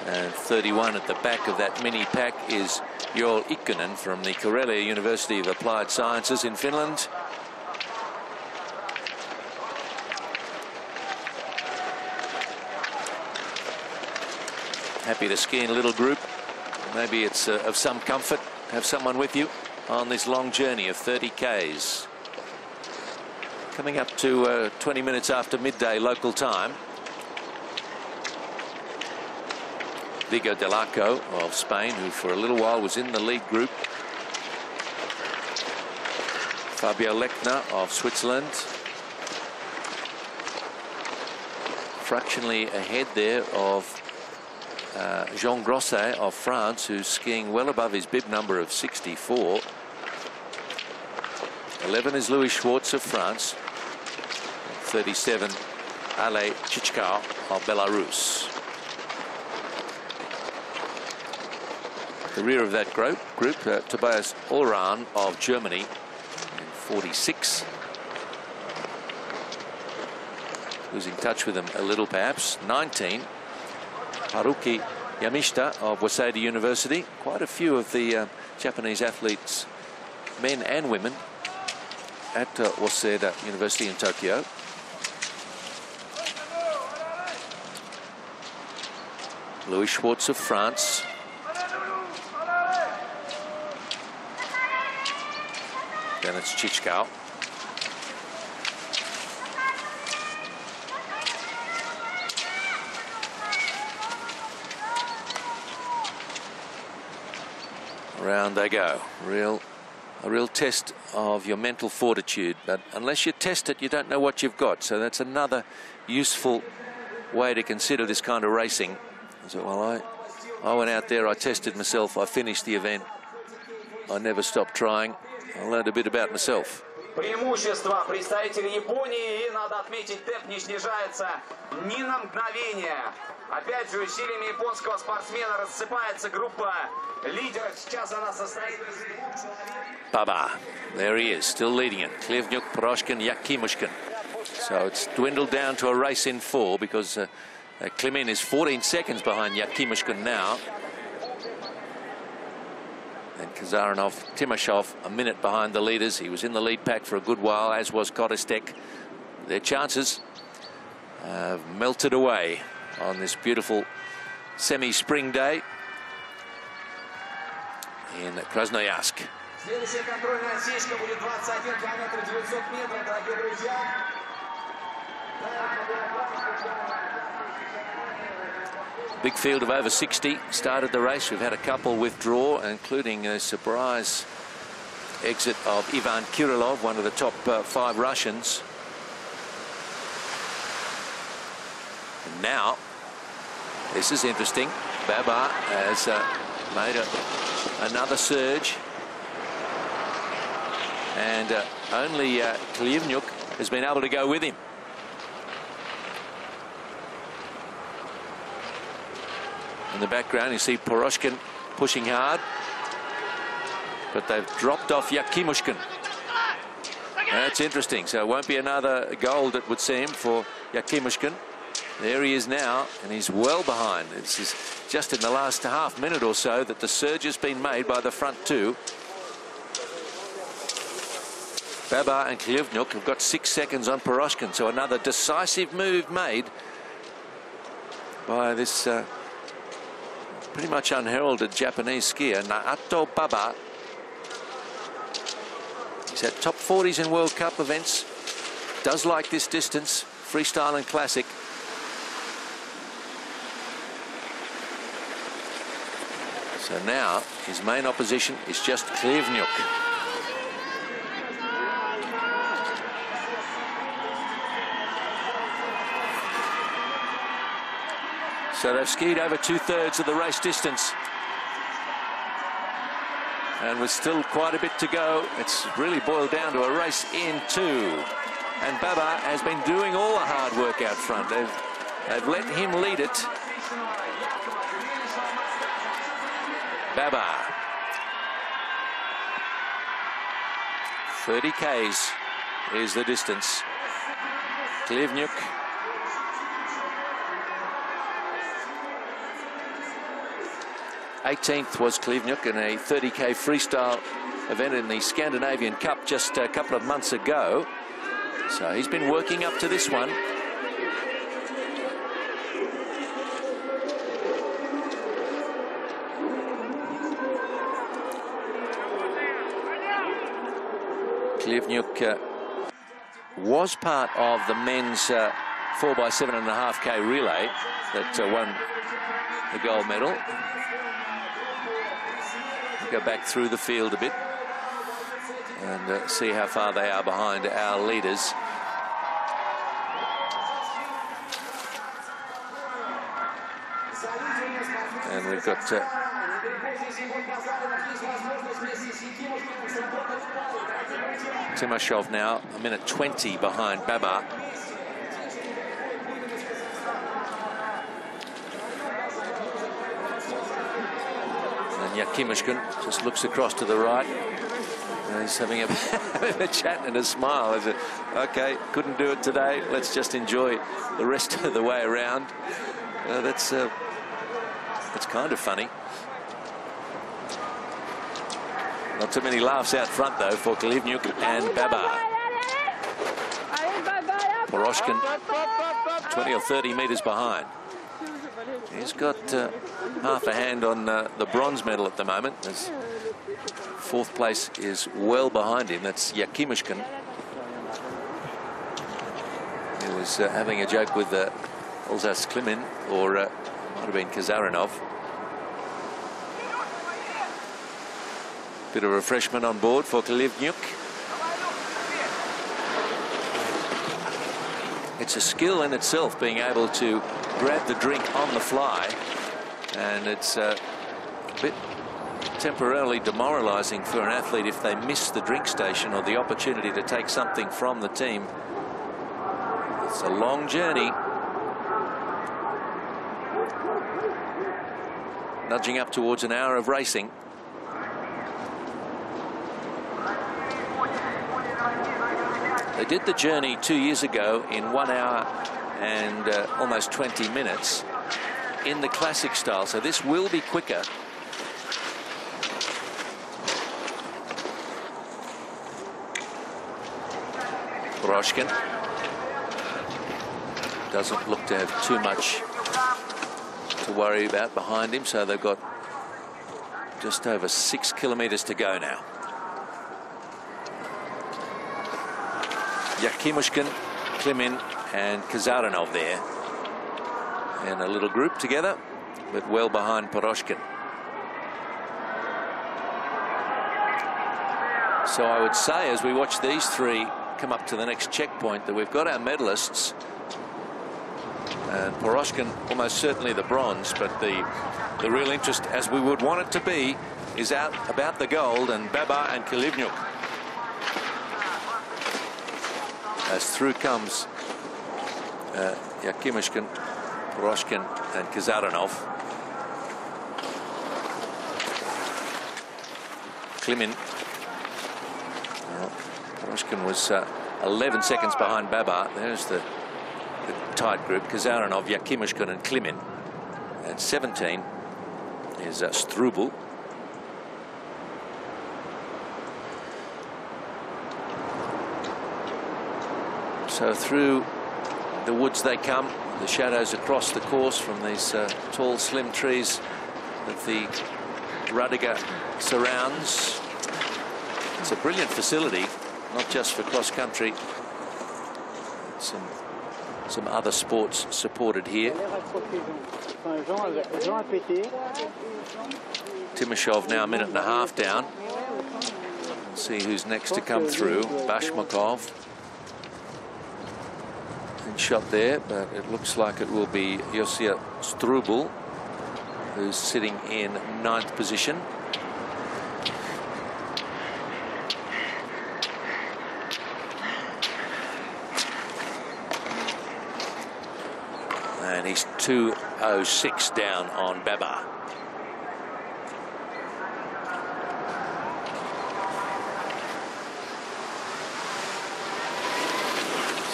And 31 at the back of that mini pack is Joel Ikkonen from the Karelia University of Applied Sciences in Finland. Happy to ski in a little group. Maybe it's of some comfort to have someone with you on this long journey of 30 Ks. Coming up to 20 minutes after midday local time. Vigo Delaco of Spain, who for a little while was in the lead group. Fabio Lechner of Switzerland. Fractionally ahead there of Jean Grosset of France, who's skiing well above his bib number of 64. 11 is Louis Schwartz of France. 37 Ale Chichkov of Belarus. The rear of that group, Tobias Ulran of Germany in 46. Losing touch with them a little perhaps. 19. Haruki Yamashita of Waseda University. Quite a few of the Japanese athletes, men and women, at Waseda University in Tokyo. Louis Schwartz of France. Then it's Chichkov. Around they go. A real test of your mental fortitude, but unless you test it, you don't know what you've got. So that's another useful way to consider this kind of racing. So, well, I went out there, I tested myself, I finished the event. I never stopped trying. I learned a bit about myself. Преимущество представителей Японии, и надо отметить, темп не снижается ни на мгновение. Опять же, усилиями японского спортсмена рассыпается группа лидеров. Сейчас она состоит из двух человек. Baba, there he is, still leading it. Klivnyuk, Poroshkin, Yakimushkin. So it's dwindled down to a race in 4 because Klimin is 14 seconds behind Yakimushkin now. And Kazaranov, Timashov, a minute behind the leaders. He was in the lead pack for a good while, as was Kodistek. Their chances have melted away on this beautiful semi-spring day in Krasnoyarsk. Следующая контрольная отсечка будет 21 километр 900 метров, дорогие друзья. Big field of over 60 started the race. We've had a couple withdraw, including a surprise exit of Ivan Kirillov, one of the top 5 Russians. And now, this is interesting. Baba has made another surge. And only Klivnyuk has been able to go with him. In the background, you see Poroshkin pushing hard, but they've dropped off Yakimushkin. That's interesting. So it won't be another gold, it would seem, for Yakimushkin. There he is now, and he's well behind. This is just in the last half minute or so that the surge has been made by the front two. Baba and Klivnyuk have got 6 seconds on Poroshkin, so another decisive move made by this pretty much unheralded Japanese skier, Naoto Baba. He's had top 40s in World Cup events, does like this distance, freestyle and classic. So now his main opposition is just Klivnyuk. So they've skied over 2/3 of the race distance. And with still quite a bit to go, it's really boiled down to a race in 2. And Baba has been doing all the hard work out front. They've let him lead it. Baba. 30 Ks is the distance. Klivnyuk. '18th was Klivnyuk in a 30K freestyle event in the Scandinavian Cup just a couple of months ago. So he's been working up to this one. Klivnyuk was part of the men's 4x7.5K relay that won the gold medal. We'll go back through the field a bit and see how far they are behind our leaders. And we've got Timashov now, a minute 20 behind Baba. Yakimishkin just looks across to the right. He's having a chat and a smile. He said, okay, couldn't do it today. Let's just enjoy the rest of the way around. That's kind of funny. Not too many laughs out front, though, for Kalivnyuk and Babar. Poroshkin 20 or 30 metres behind. He's got half a hand on the bronze medal at the moment. His fourth place is well behind him. That's Yakimishkin. He was having a joke with Olzas Klimin, or might have been Kazarinov. Bit of refreshment on board for Kalivnyuk. It's a skill in itself, being able to grab the drink on the fly, and it's a bit temporarily demoralizing for an athlete if they miss the drink station or the opportunity to take something from the team. It's a long journey. Nudging up towards an hour of racing. They did the journey 2 years ago in 1 hour and almost 20 minutes in the classic style, so this will be quicker. Poroshkin doesn't look to have too much to worry about behind him, so they've got just over 6 kilometres to go now. Yakimishkin, Klimin and Kazarinov there in a little group together, but well behind Poroshkin. So I would say, as we watch these three come up to the next checkpoint, that we've got our medalists, and Poroshkin almost certainly the bronze, but the real interest, as we would want it to be, is out about the gold, and Babar and Kalivnyuk. As through comes Yakimishkin, Poroshkin and Kazarinov. Klimin. Poroshkin was 11 seconds behind Babar. There's the tight group. Kazarinov, Yakimishkin and Klimin. And 17 is Strubel. So through the woods they come, the shadows across the course from these tall, slim trees that the Radiga surrounds. It's a brilliant facility, not just for cross-country. Some other sports supported here. Timashov now a minute and a half down. We'll see who's next to come through. Bashmakov. Shot there, but it looks like it will be Josia Strubel, who's sitting in 9th position. And he's 2:06 down on Babar.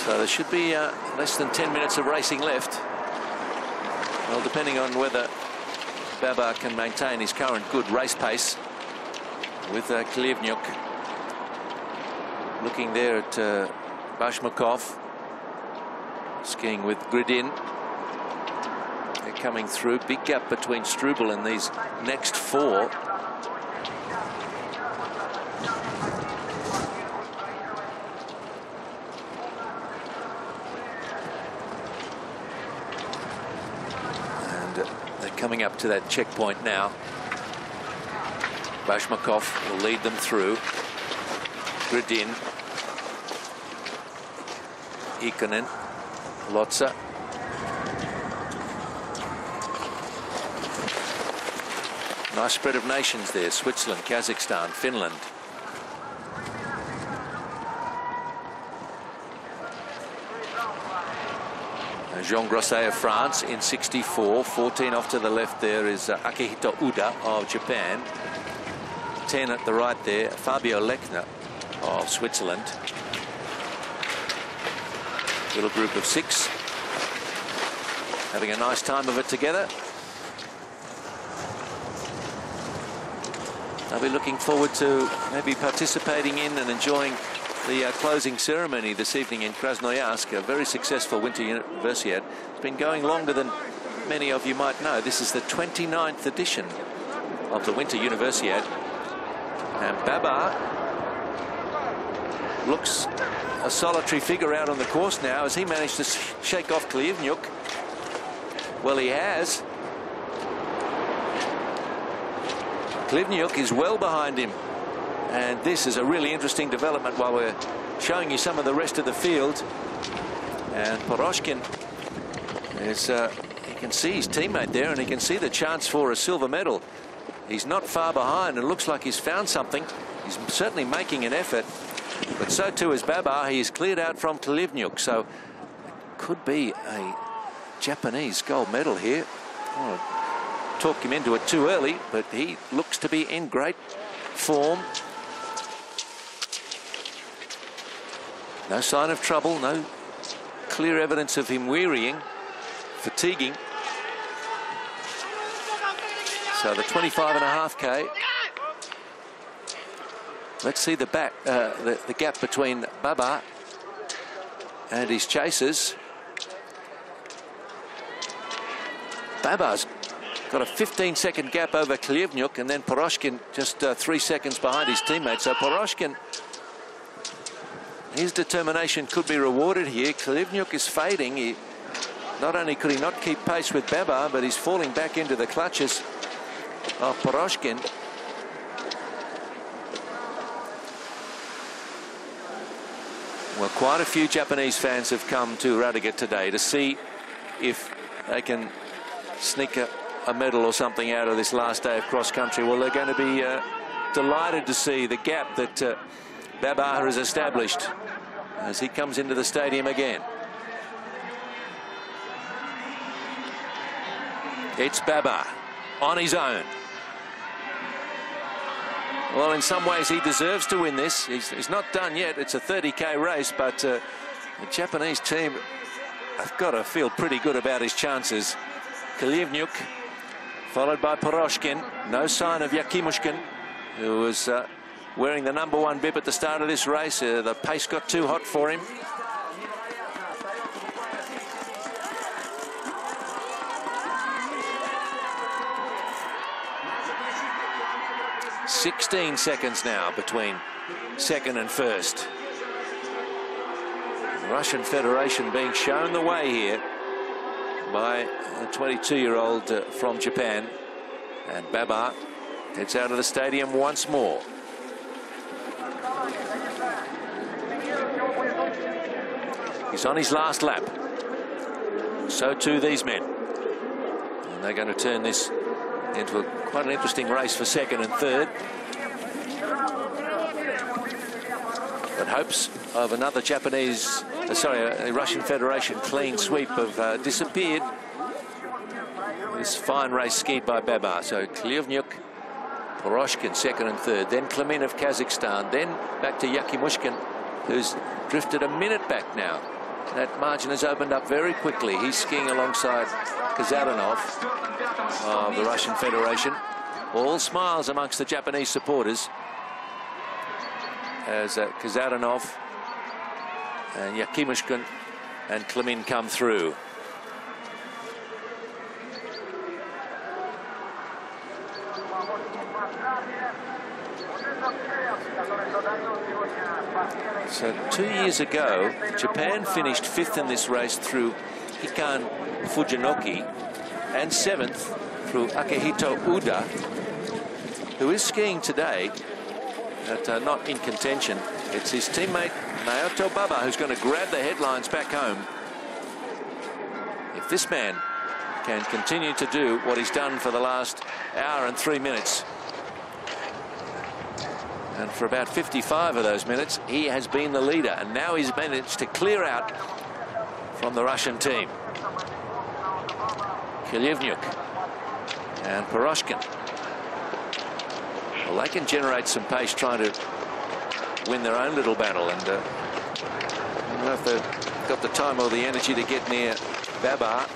So there should be less than 10 minutes of racing left. Well, depending on whether Babar can maintain his current good race pace with Kalivnyuk. Looking there at Bashmakov, skiing with Gridin. They're coming through. Big gap between Strubel and these next four. Coming up to that checkpoint now. Bashmakov will lead them through. Gridin, Ikonen, Lotsa. Nice spread of nations there. Switzerland, Kazakhstan, Finland. Jean Grosset of France in 64. 14 off to the left there is Akihito Uda of Japan. 10 at the right there, Fabio Lechner of Switzerland. Little group of 6 having a nice time of it together. I'll be looking forward to maybe participating in and enjoying the closing ceremony this evening in Krasnoyarsk, a very successful Winter Universiade. It's been going longer than many of you might know. This is the 29th edition of the Winter Universiade. And Babar looks a solitary figure out on the course now. Has he managed to shake off Klievnyuk? Well, he has. Klievnyuk is well behind him. And this is a really interesting development while we're showing you some of the rest of the field. And Poroshkin is, he can see his teammate there, and he can see the chance for a silver medal. He's not far behind, and looks like he's found something. He's certainly making an effort, but so too is Babar. He is cleared out from Klievnyuk, so it could be a Japanese gold medal here. Oh, talk him into it too early, but he looks to be in great form. No sign of trouble, no clear evidence of him wearying, fatiguing. So the 25.5K. Let's see the gap between Babar and his chasers. Babar's got a 15-second gap over Klievnyuk, and then Poroshkin just 3 seconds behind his teammate. So Poroshkin, his determination could be rewarded here. Klievnyuk is fading. Not only could he not keep pace with Babar, but he's falling back into the clutches of Poroshkin. Well, quite a few Japanese fans have come to Radega today to see if they can sneak a medal or something out of this last day of cross-country. Well, they're going to be delighted to see the gap that Babar has established as he comes into the stadium again. It's Babar on his own. Well, in some ways he deserves to win this. He's not done yet. It's a 30K race, but the Japanese team have got to feel pretty good about his chances. Klievnyuk, followed by Poroshkin. No sign of Yakimushkin, who was wearing the #1 bib at the start of this race. The pace got too hot for him. .16 seconds now between second and first. The Russian Federation being shown the way here by a 22-year-old from Japan. And Babar heads out of the stadium once more. He's on his last lap. So too these men. And they're going to turn this into quite an interesting race for second and third. But hopes of another a Russian Federation clean sweep have disappeared. This fine race skied by Babar. So Klievnyuk, Poroshkin second and third, then Klemin of Kazakhstan, then back to Yakimushkin, who's drifted a minute back now. That margin has opened up very quickly. He's skiing alongside Kazarinov of the Russian Federation. All smiles amongst the Japanese supporters as Kazarinov and Yakimushkin and Klemin come through. So 2 years ago, Japan finished 5th in this race through Hikan Fujinoki and 7th through Akihito Uda, who is skiing today, but not in contention. It's his teammate Naoto Baba who's going to grab the headlines back home. If this man can continue to do what he's done for the last hour and 3 minutes, and for about 55 of those minutes, he has been the leader. And now he's managed to clear out from the Russian team. Kilivnyuk and Poroshkin. Well, they can generate some pace trying to win their own little battle, and I don't know if they've got the time or the energy to get near Babar.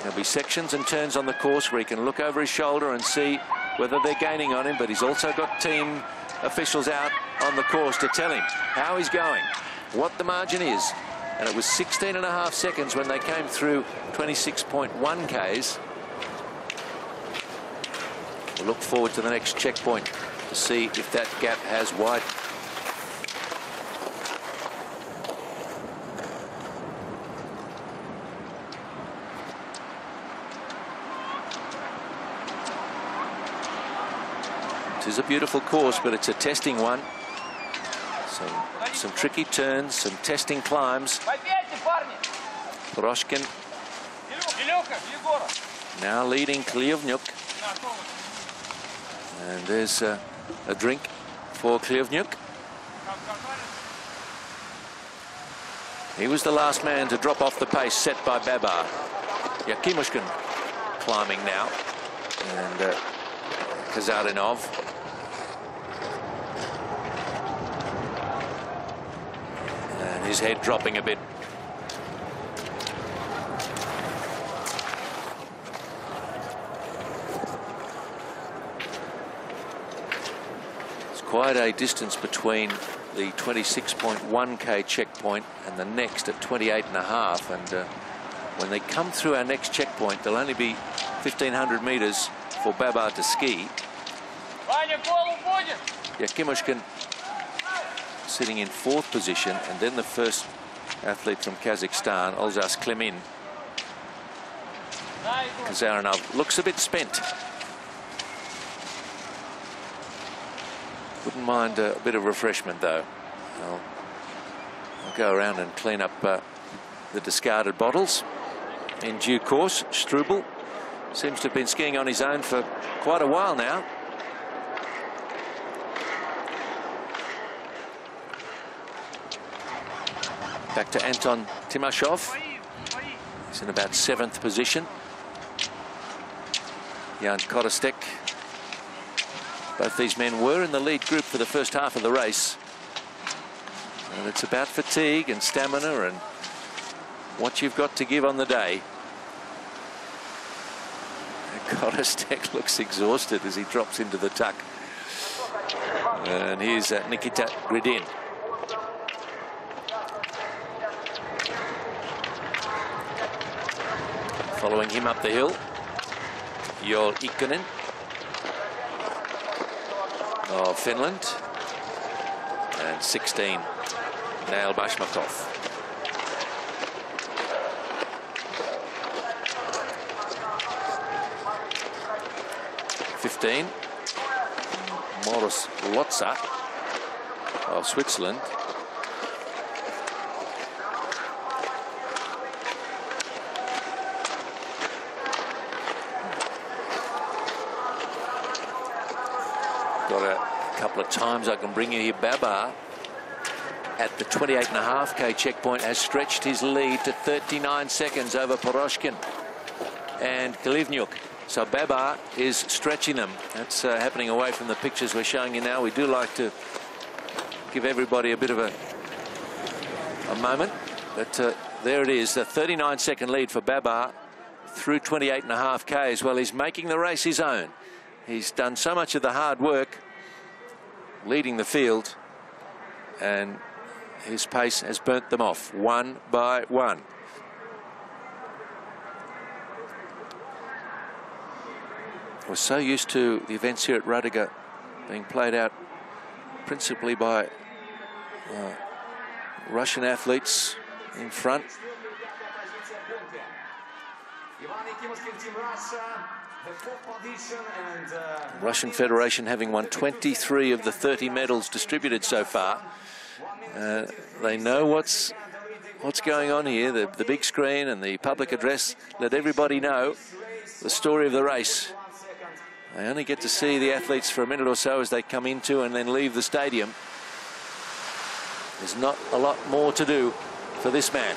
There'll be sections and turns on the course where he can look over his shoulder and see whether they're gaining on him, but he's also got team officials out on the course to tell him how he's going, what the margin is. And it was 16.5 seconds when they came through 26.1 Ks. We'll look forward to the next checkpoint to see if that gap has widened. It is a beautiful course, but it's a testing one. Some tricky turns, some testing climbs. Poroshkin now leading Kilivnyuk. And there's a drink for Kilivnyuk. He was the last man to drop off the pace set by Babar. Yakimushkin climbing now. And Kazarinov. And his head dropping a bit. Quite a distance between the 26.1K checkpoint and the next at 28.5, and when they come through our next checkpoint, there'll only be 1,500 meters for Babar to ski. Yakimushkin sitting in 4th position, and then the first athlete from Kazakhstan, Olzas Klemin. Kazarinov looks a bit spent. Wouldn't mind a bit of refreshment, though. I'll go around and clean up the discarded bottles in due course. Struble seems to have been skiing on his own for quite a while now. Back to Anton Timashov. He's in about 7th position. Jan Korostek. Both these men were in the lead group for the first half of the race. And it's about fatigue and stamina and what you've got to give on the day. Korostek looks exhausted as he drops into the tuck. And here's Nikita Gridin. Following him up the hill, Joel Ikonen of Finland, and 16, Nail Bashmakov. (15) Moritz Lotza of Switzerland. Got a couple of times I can bring you here. Babar at the 28.5K checkpoint has stretched his lead to 39 seconds over Poroshkin and Kilivnyuk. So Babar is stretching them. That's happening away from the pictures we're showing you now. We do like to give everybody a bit of a moment, but there it is, the 39-second lead for Babar through 28.5 Ks. Well, he's making the race his own. He's done so much of the hard work leading the field, and his pace has burnt them off one by one. We're so used to the events here at Radiga being played out principally by Russian athletes in front. Russian Federation having won 23 of the 30 medals distributed so far. They know what's going on here. The big screen and the public address let everybody know the story of the race. They only get to see the athletes for a minute or so as they come into and then leave the stadium. There's not a lot more to do for this man.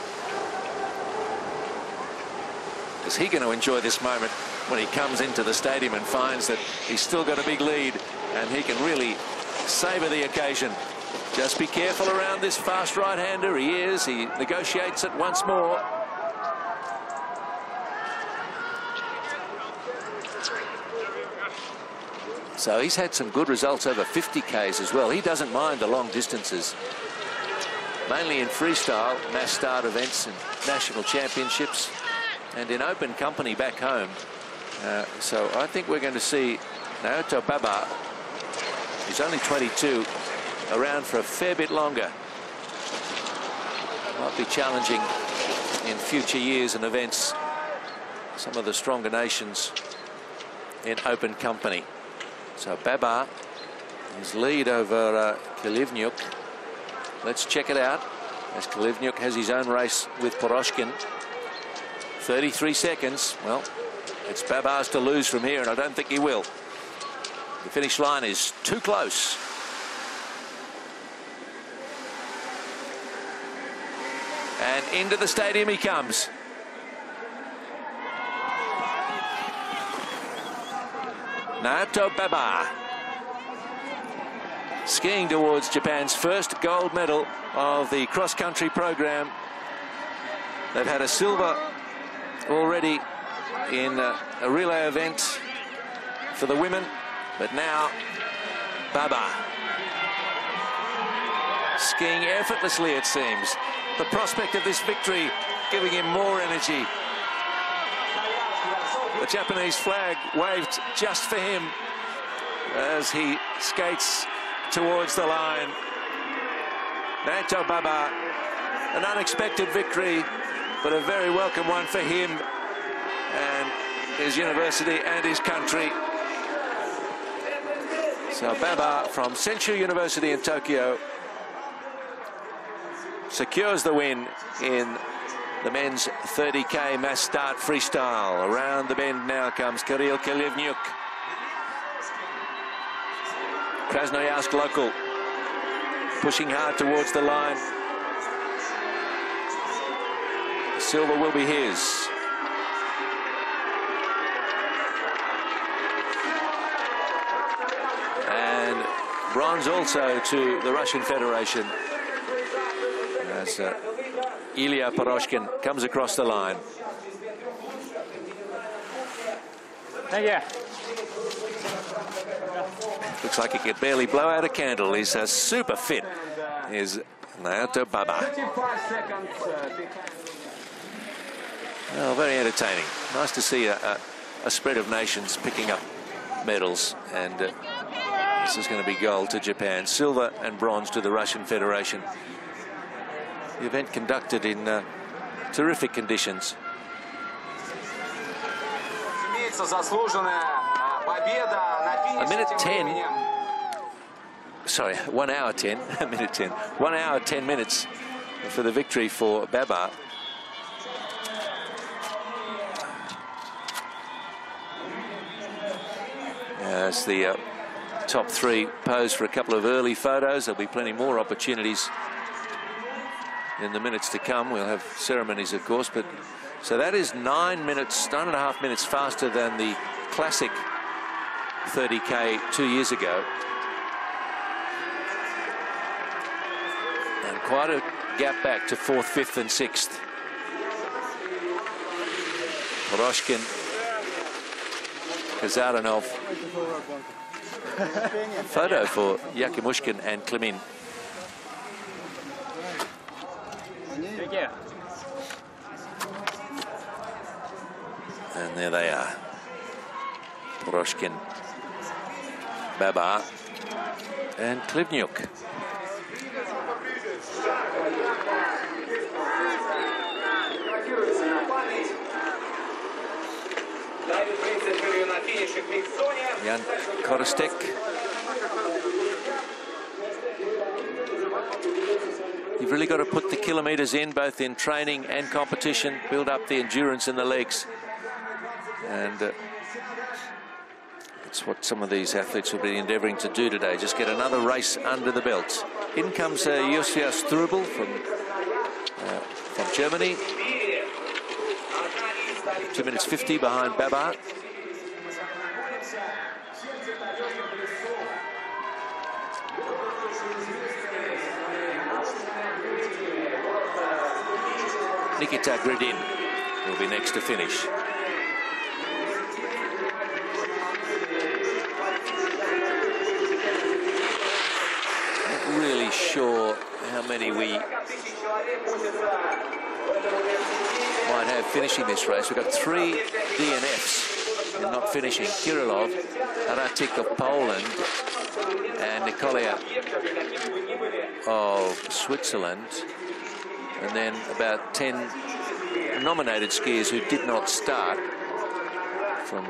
Is he going to enjoy this moment when he comes into the stadium and finds that he's still got a big lead and he can really savour the occasion? Just be careful around this fast right-hander. He negotiates it once more. So he's had some good results over 50 Ks as well. He doesn't mind the long distances. Mainly in freestyle, mass start events and national championships, and in open company back home. So I think we're going to see Naoto Baba, who's only 22, around for a fair bit longer. Might be challenging in future years and events some of the stronger nations in open company. So Baba, his lead over Kalivnyuk. Let's check it out as Kalivnyuk has his own race with Poroshkin. 33 seconds. Well, it's Baba's to lose from here, and I don't think he will. The finish line is too close. And into the stadium he comes. Naoto Baba, skiing towards Japan's first gold medal of the cross-country program. They've had a silver already in a relay event for the women, but now Baba skiing effortlessly, it seems. The prospect of this victory giving him more energy. The Japanese flag waved just for him as he skates towards the line. Naoto Baba, an unexpected victory, but a very welcome one for him and his university and his country. So Baba from Senshu University in Tokyo secures the win in the men's 30K mass start freestyle. Around the bend now comes Kirill Kalivnyuk. Krasnoyarsk local, pushing hard towards the line. Silver will be his. And bronze also to the Russian Federation, as Ilya Poroshkin comes across the line. Yeah. Looks like he could barely blow out a candle. He's super fit. Is Naoto Baba. Well, very entertaining. Nice to see a spread of nations picking up medals, and this is going to be gold to Japan, silver and bronze to the Russian Federation. The event conducted in terrific conditions. A minute 10. Sorry, 1 hour 10. A minute 10. 1 hour 10 minutes for the victory for Baba. As the top three pose for a couple of early photos, there'll be plenty more opportunities in the minutes to come. We'll have ceremonies, of course, but so that is 9 minutes, 9.5 minutes faster than the classic 30K 2 years ago. And quite a gap back to 4th, 5th and 6th. Poroshkin, Kazaranov. Photo for Yakimushkin and Klimin. And there they are. Poroshkin, Baba and Klivnyuk. Jan Korostek. You've really got to put the kilometres in, both in training and competition, build up the endurance in the legs. And it's what some of these athletes will be endeavouring to do today, just get another race under the belt. In comes Josia Strubel from Germany. 2 minutes 50 behind Baba. Nikita Gridin will be next to finish. Not really sure how many we might have finishing this race. We've got 3 DNFs in not finishing. Kirillov, Haratik of Poland, and Nicolia of Switzerland. And then about 10 nominated skiers who did not start from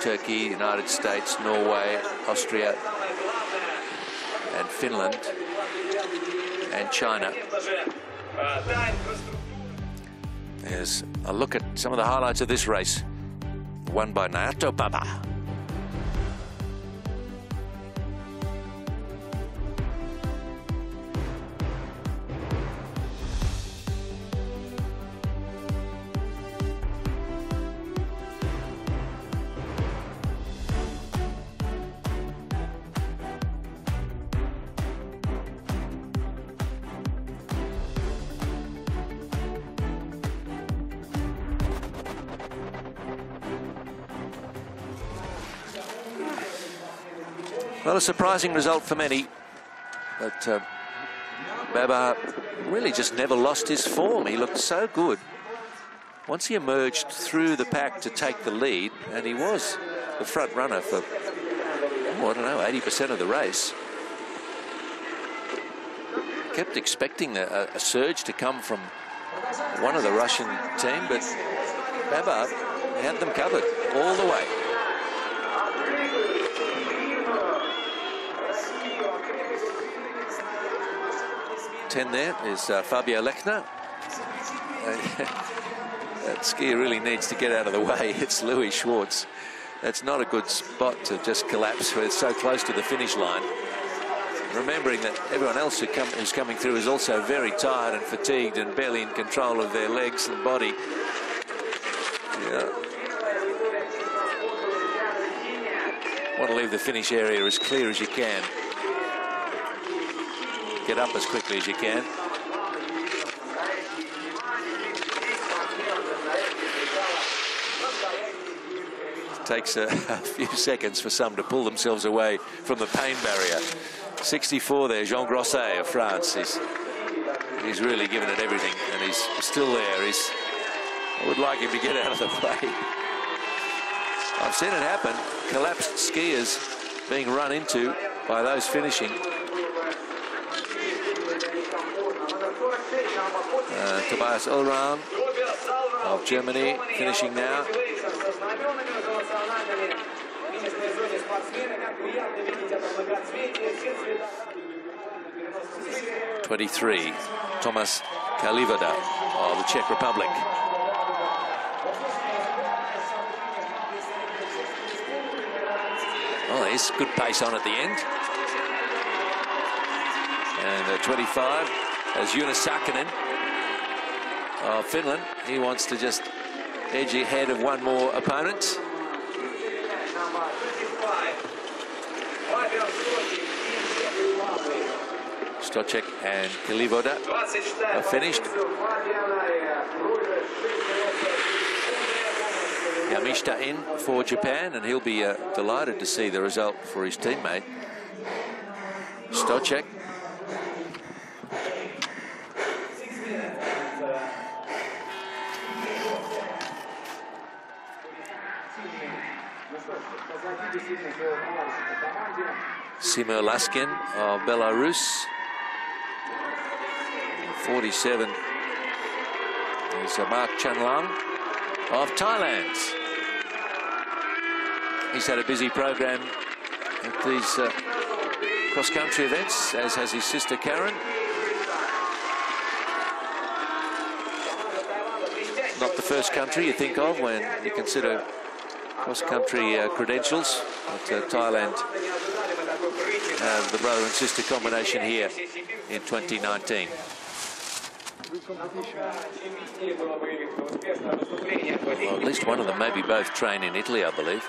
Turkey, United States, Norway, Austria, and Finland, and China. There's a look at some of the highlights of this race, won by Naoto Baba. Well, a surprising result for many, but Baba really just never lost his form. He looked so good. Once he emerged through the pack to take the lead, and he was the front runner for, oh, I don't know, 80% of the race. Kept expecting a surge to come from one of the Russian team, but Baba had them covered all the way. There is Fabio Lechner. That skier really needs to get out of the way. It's Louis Schwartz. That's not a good spot to just collapse where it's so close to the finish line. Remembering that everyone else who's coming through is also very tired and fatigued and barely in control of their legs and body. Yeah. Want to leave the finish area as clear as you can. Get up as quickly as you can. It takes a few seconds for some to pull themselves away from the pain barrier. 64 there, Jean Grosset of France. He's really given it everything, and he's still there. I would like him to get out of the way. I've seen it happen. Collapsed skiers being run into by those finishing. Tobias Ullrahn of Germany finishing now. 23, Tomas Kalivoda of the Czech Republic. Oh, there's good pace on at the end. And 25 as Jonas Sakinen of Finland. He wants to just edge ahead of one more opponent. Stocek and Kalivoda are finished. Yamashita in for Japan, and he'll be delighted to see the result for his teammate. Stocek. Simo Laskin of Belarus. 47 is Mark Chanlang of Thailand. He's had a busy program at these cross-country events, as has his sister Karen. Not the first country you think of when you consider cross-country credentials, but Thailand have the brother and sister combination here in 2019. Well, at least one of them, maybe both, train in Italy, I believe.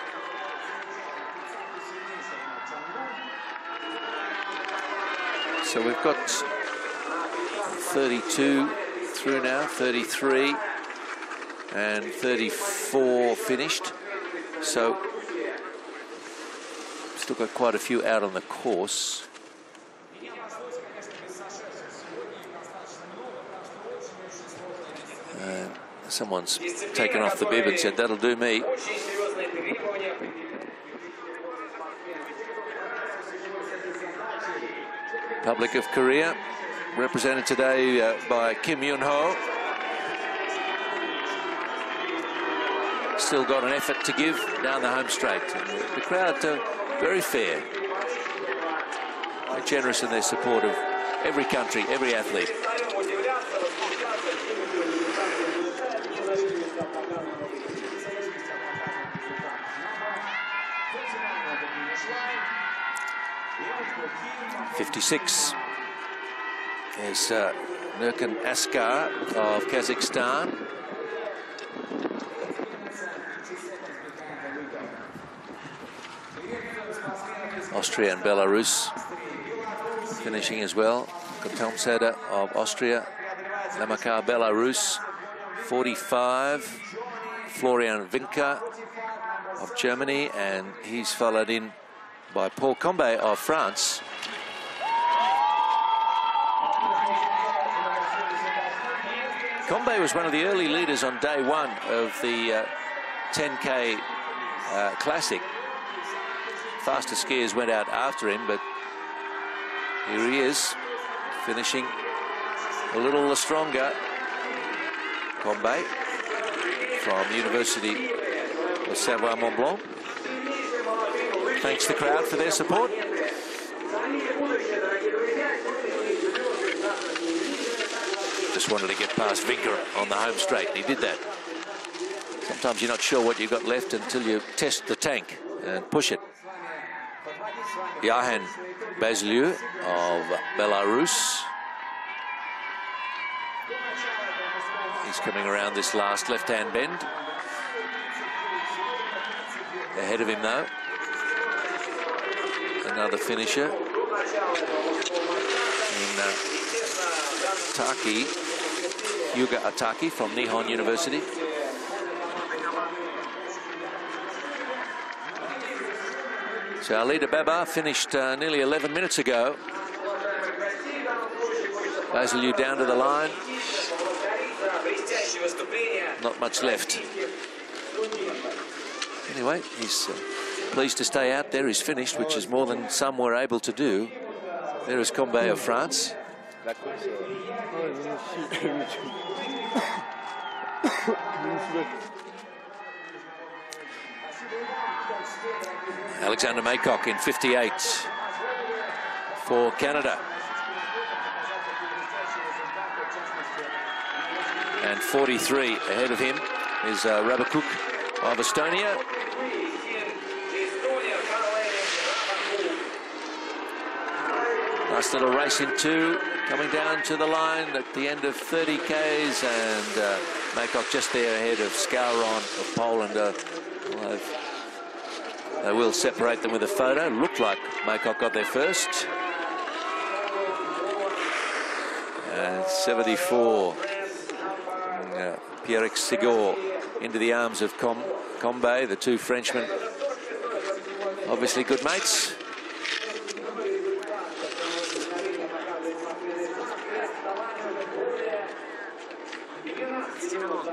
So we've got 32 through now, 33 and 34 finished. So still got quite a few out on the course. Someone's taken off the bib and said, "That'll do me." Republic of Korea, represented today by Kim Yoon-ho. Still got an effort to give down the home straight. The crowd very fair, very generous in their support of every country, every athlete. '56 is Nurkan Askar of Kazakhstan. Austria and Belarus finishing as well. Kotomsada of Austria, Lamakar, Belarus, 45. Florian Winker of Germany, and he's followed in by Paul Combe of France. Combe was one of the early leaders on day one of the 10K Classic. Faster skiers went out after him, but here he is, finishing a little stronger. Combe from the University of Savoie-Mont-Blanc. Thanks the crowd for their support. Just wanted to get past Winker on the home straight, and he did that. Sometimes you're not sure what you've got left until you test the tank and push it. Yahan Baziliu of Belarus. He's coming around this last left-hand bend. Ahead of him, though, another finisher in Taki, Yuga Ataki from Nihon University. So our leader Baba finished nearly 11 minutes ago. Baziliu down to the line. Not much left. Anyway, he's pleased to stay out there. He's finished, which is more than some were able to do. There is Combe of France. Alexander Maycock in 58 for Canada. And 43 ahead of him is Rabakuk of Estonia. Nice little race in two, coming down to the line at the end of 30 Ks, and Maycock just there ahead of Skowron of Poland. They will separate them with a photo. Looked like Maycock got there first. And 74. Pierre Sigor into the arms of Combe, the two Frenchmen. Obviously good mates.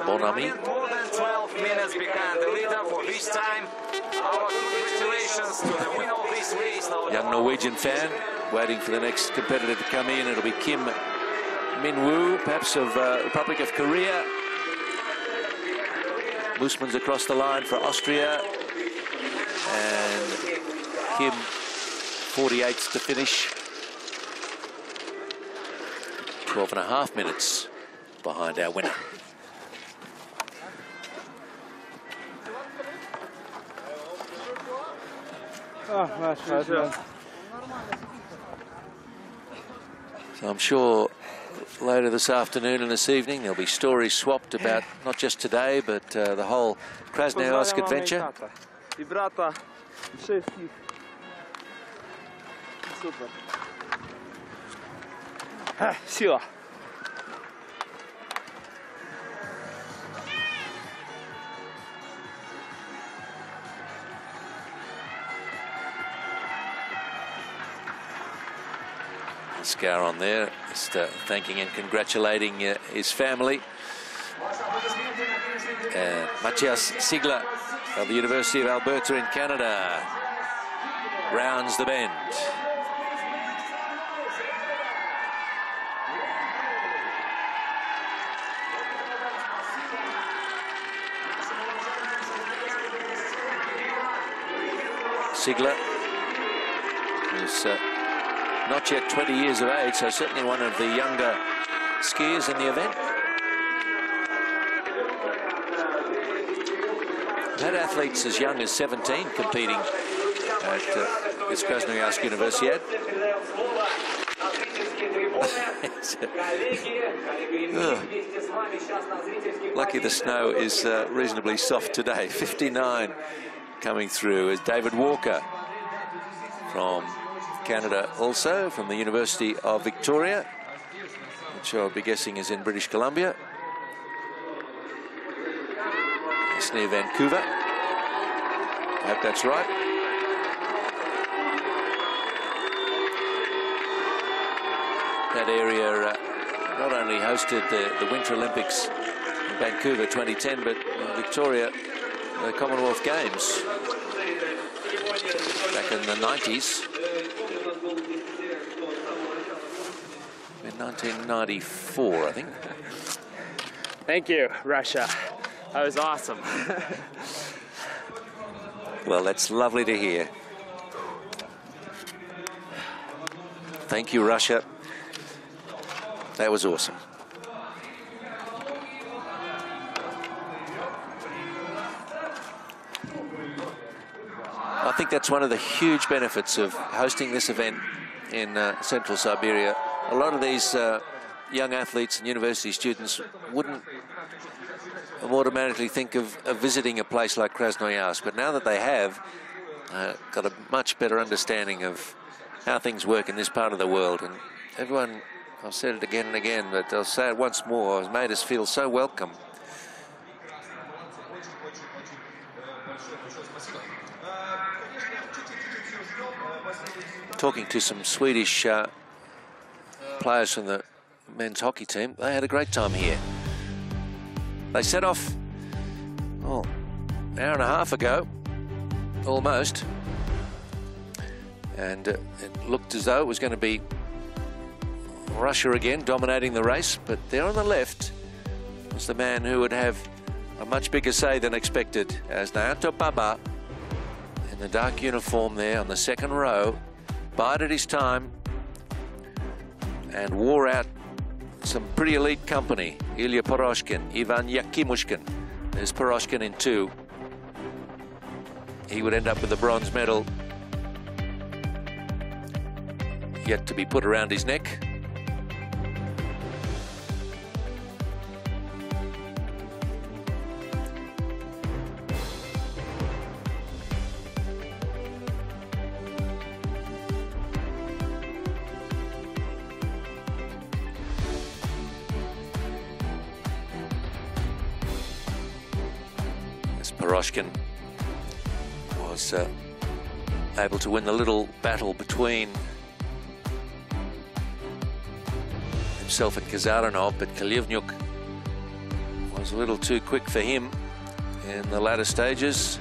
Bonami. More than 12 minutes behind the leader for this time. Our congratulations to the winner of this race. Young Norwegian fan waiting for the next competitor to come in. It'll be Kim Min-woo, perhaps of Republic of Korea. Moosman's across the line for Austria. And Kim, 48th to finish. 12.5 minutes behind our winner. Oh, So I'm sure later this afternoon and this evening. There'll be stories swapped about not just today, but the whole Krasnoyarsk adventure. И брата, wszystkich. Super. Сила. Scar on there, just thanking and congratulating his family. Matthias Sigler of the University of Alberta in Canada rounds the bend. Sigler is not yet 20 years of age, so certainly one of the younger skiers in the event. We've had athletes as young as 17 competing at this Krasnoyarsk Universiade. Lucky the snow is reasonably soft today. 59 coming through is David Walker from Canada, also from the University of Victoria, which I'll be guessing is in British Columbia. It's near Vancouver. I hope that's right. That area not only hosted the Winter Olympics in Vancouver 2010, but Victoria, the Commonwealth Games back in the 90s. In 1994, I think. Thank you, Russia. That was awesome. Well, that's lovely to hear. Thank you, Russia. That was awesome. I think that's one of the huge benefits of hosting this event in Central Siberia. A lot of these young athletes and university students wouldn't automatically think of visiting a place like Krasnoyarsk, but now that they have, got a much better understanding of how things work in this part of the world. And everyone, I've said it again and again, but I'll say it once more, has made us feel so welcome. Talking to some Swedish players from the men's hockey team, they had a great time here. They set off, oh, an hour and a half ago, almost, and it looked as though it was going to be Russia again dominating the race, but there on the left was the man who would have a much bigger say than expected, as Naanto Baba, in the dark uniform there on the second row, bided his time and wore out some pretty elite company. Ilya Poroshkin, Ivan Yakimushkin. There's Poroshkin in 2. He would end up with a bronze medal yet to be put around his neck. Poroshkin was able to win the little battle between himself and Kazaranov, but Kalivnyuk was a little too quick for him in the latter stages.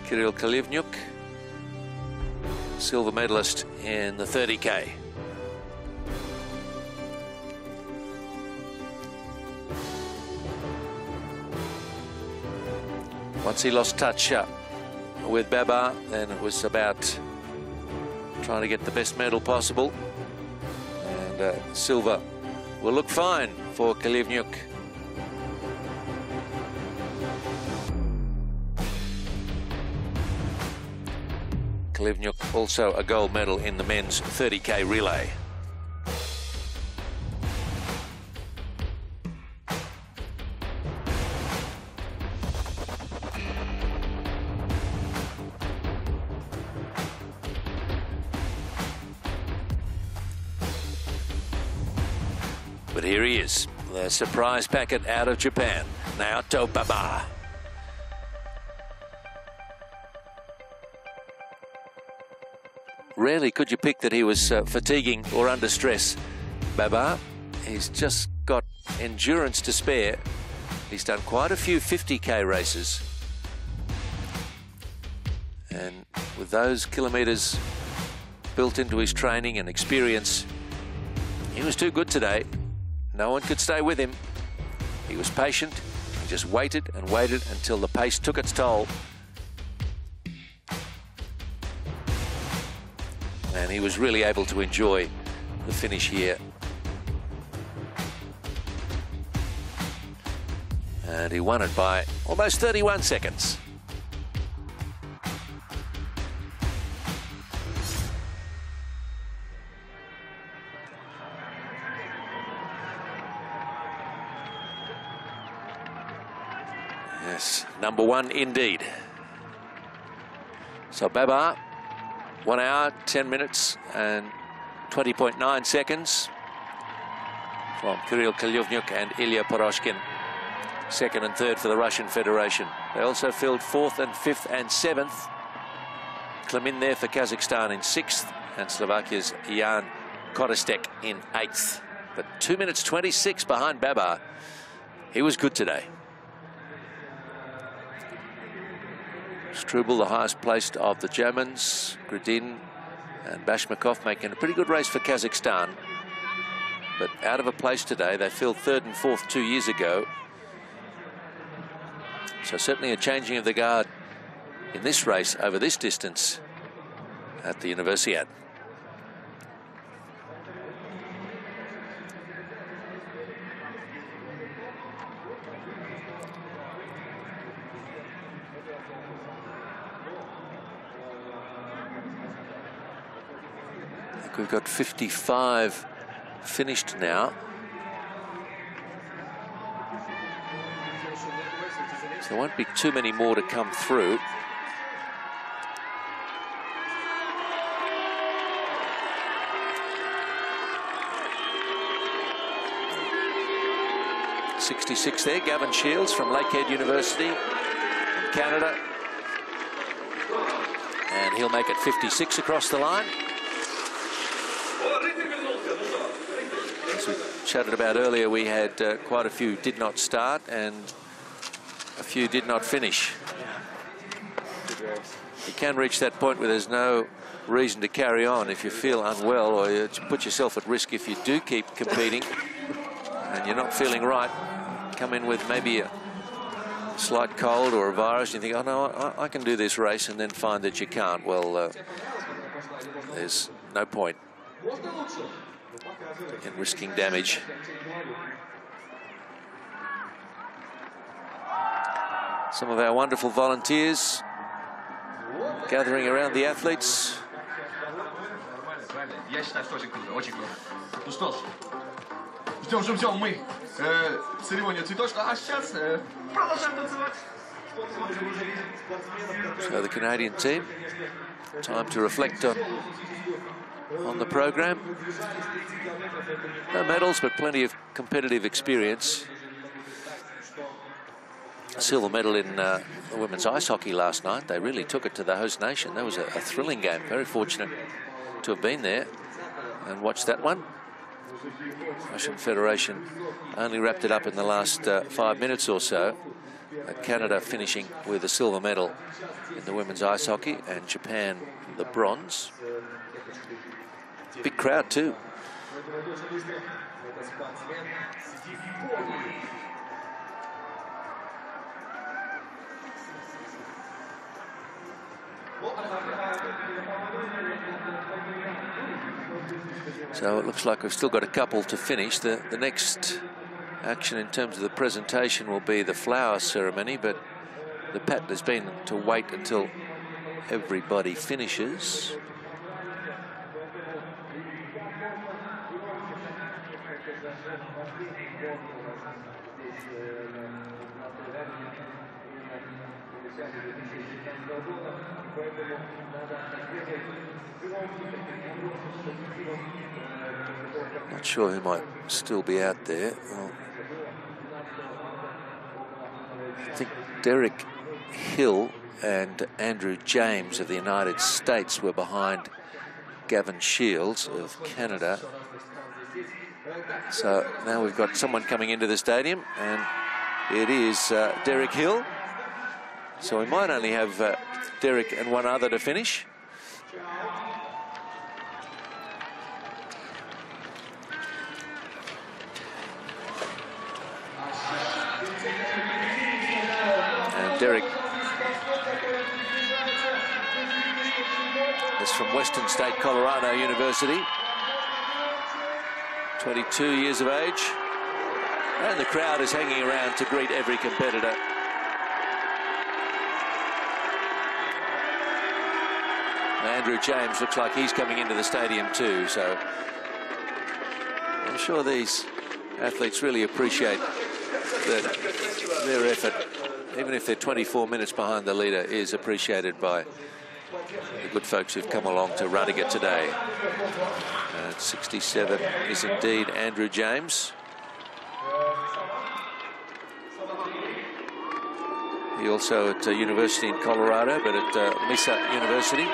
Kirill Kalivnyuk, silver medalist in the 30K. Once he lost touch with Baba, then it was about trying to get the best medal possible. And silver will look fine for Kalivnyuk. Kalivnyuk also a gold medal in the men's 30K relay. But here he is, the surprise packet out of Japan, Naoto Baba. Rarely could you pick that he was fatiguing or under stress. Baba, he's just got endurance to spare. He's done quite a few 50k races. And with those kilometres built into his training and experience, he was too good today. No one could stay with him. He was patient. He just waited and waited until the pace took its toll. And he was really able to enjoy the finish here. And he won it by almost 31 seconds. Yes, number one indeed. So Baba, 1 hour, 10 minutes and 20.9 seconds from Kirill Kolyovnyuk and Ilya Poroshkin. Second and third for the Russian Federation. They also filled fourth and fifth and seventh. Klemin there for Kazakhstan in sixth, and Slovakia's Jan Kodestek in eighth. But 2 minutes 26 behind Baba. He was good today. Struble, the highest placed of the Germans, Gradin and Bashmakov making a pretty good race for Kazakhstan. But out of a place today. They filled third and fourth 2 years ago. So certainly a changing of the guard in this race over this distance at the Universiade. I think we've got 55 finished now. There won't be too many more to come through. '66 there, Gavin Shields from Lakehead University in Canada. And he'll make it 56 across the line. As we chatted about earlier, we had quite a few did not start and a few did not finish. You can reach that point where there's no reason to carry on if you feel unwell, or you put yourself at risk if you do keep competing and you're not feeling right. Come in with maybe a slight cold or a virus, and you think, oh no, I can do this race, and then find that you can't. Well, there's no point in risking damage. Some of our wonderful volunteers gathering around the athletes. So the Canadian team, time to reflect on the program. No medals, but plenty of competitive experience. Silver medal in the women's ice hockey last night. They really took it to the host nation. That was a thrilling game. Very fortunate to have been there and watched that one. Russian Federation only wrapped it up in the last 5 minutes or so. Canada finishing with a silver medal in the women's ice hockey, and Japan the bronze. Big crowd too. So it looks like we've still got a couple to finish. The next action in terms of the presentation will be the flower ceremony, but the pattern has been to wait until everybody finishes. Not sure who might still be out there. Well, I think Derek Hill and Andrew James of the United States were behind Gavin Shields of Canada. So now we've got someone coming into the stadium, and it is Derek Hill. So we might only have Derek and one other to finish. And Derek is from Western State, Colorado University. 22 years of age. And the crowd is hanging around to greet every competitor. Andrew James looks like he's coming into the stadium too, so I'm sure these athletes really appreciate their effort, even if they're 24 minutes behind the leader, is appreciated by the good folks who've come along to Rudiger today. 67 is indeed Andrew James. He also at University in Colorado, but at Mesa University.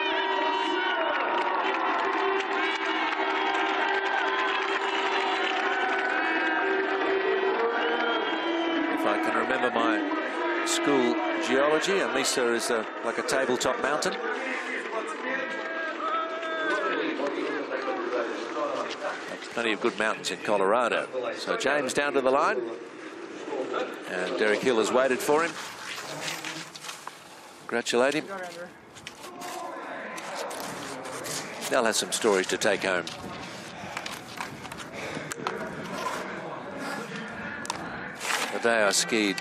If I can remember my school geology, a mesa is like a tabletop mountain. Plenty of good mountains in Colorado. So James down to the line, and Derek Hill has waited for him. Congratulate him. They'll have some stories to take home. The day I skied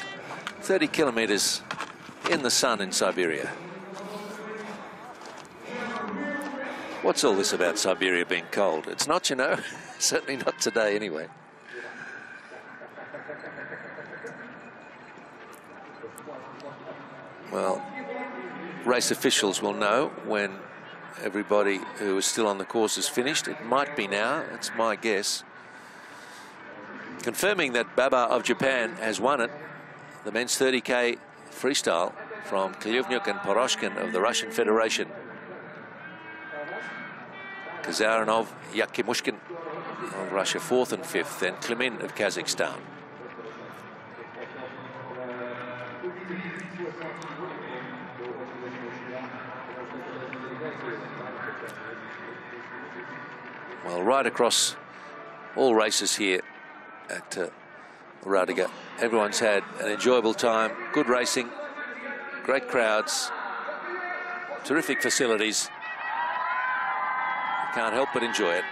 30 kilometers in the sun in Siberia. What's all this about Siberia being cold? It's not, you know. Certainly not today, anyway. Well, race officials will know when everybody who is still on the course is finished. It might be now. It's my guess. Confirming that Baba of Japan has won it. The men's 30K freestyle from Klyuvnyuk and Poroshkin of the Russian Federation. Kazaranov, Yakimushkin of Russia 4th and 5th, and Klimin of Kazakhstan. Well, right across all races here at Rudiger, everyone's had an enjoyable time, good racing, great crowds, terrific facilities. Can't help but enjoy it.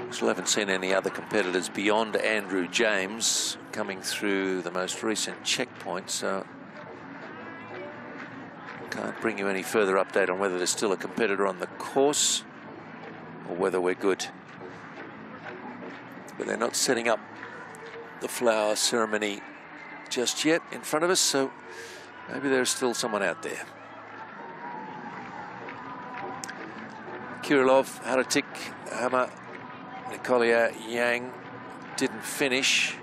Still haven't seen any other competitors beyond Andrew James coming through the most recent checkpoint, so can't bring you any further update on whether there's still a competitor on the course or whether we're good. But they're not setting up the flower ceremony just yet in front of us, so maybe there's still someone out there. Kirillov, Haratik, Hama, Nicolia Yang didn't finish.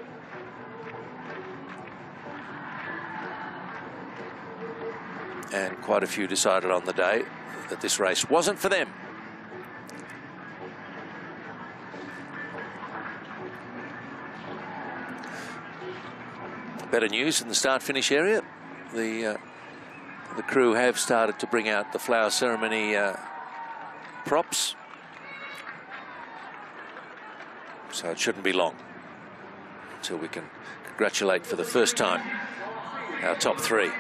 And quite a few decided on the day that this race wasn't for them. Better news in the start-finish area. The The crew have started to bring out the flower ceremony props, so it shouldn't be long until we can congratulate for the first time our top three.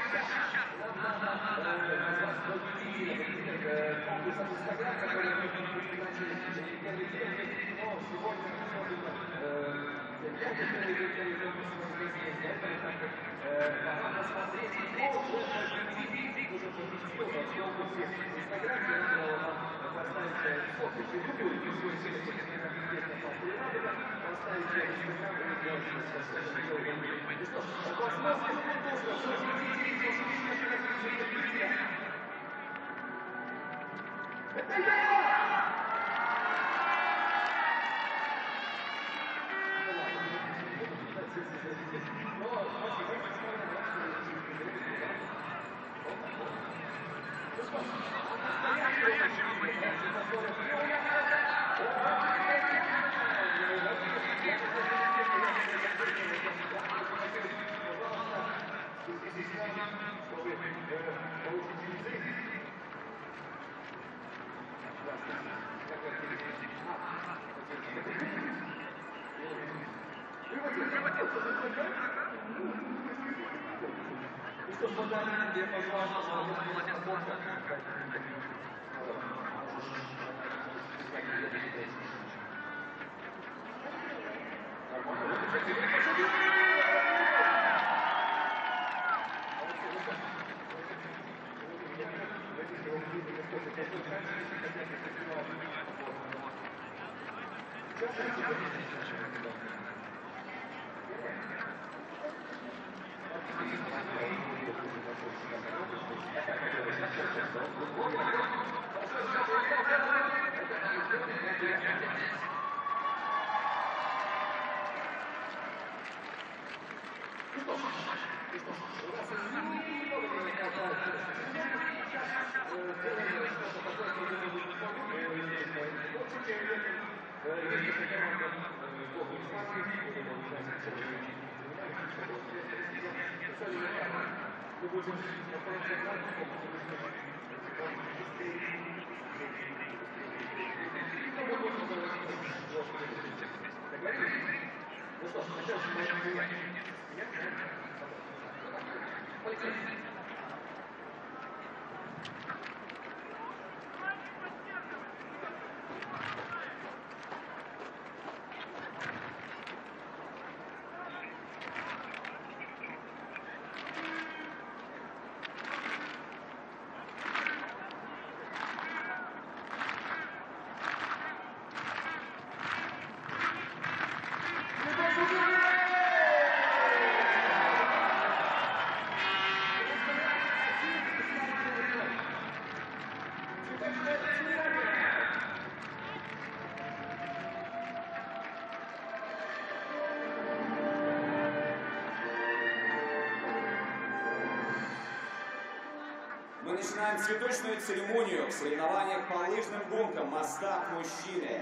Мы начинаем цветочную церемонию в соревнованиях по лыжным гонкам моста-мужчины.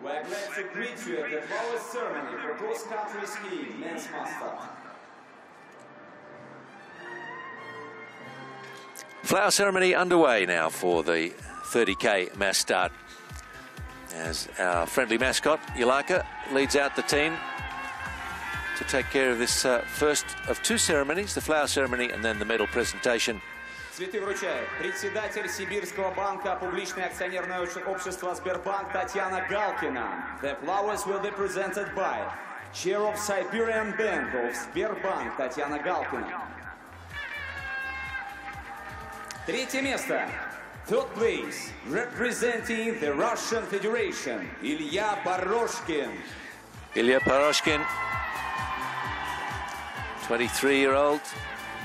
We are glad to greet you at the flower ceremony for cross-country skiing men's master. Flower ceremony underway now for the 30k mass start, as our friendly mascot Yelaka leads out the team to take care of this first of two ceremonies, the flower ceremony and then the medal presentation. Цветы вручает председатель Сибирского банка, публичное акционерное общество Сбербанк Татьяна Галкина. The flowers will be presented by Chair of Siberian Bank of Сбербанк Татьяна Галкина. Третье место. Third place, representing the Russian Federation, Ilya Paroshkin. Ilya Paroshkin, 23-year-old,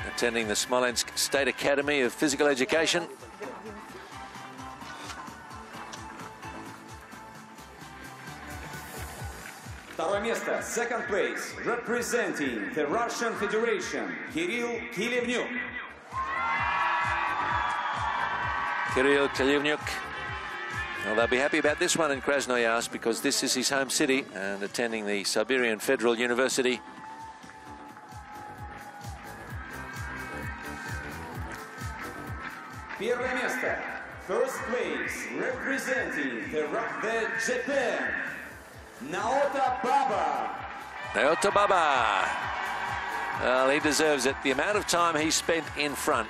attending the Smolensk State Academy of Physical Education. Второе место, second place, representing the Russian Federation, Kirill Kilivnyuk. Kirill Kilivnyuk. Well, they'll be happy about this one in Krasnoyarsk because this is his home city and attending the Siberian Federal University. Первое место. First place, representing the Japan, Naota Baba. Naota Baba. Well, he deserves it. The amount of time he spent in front.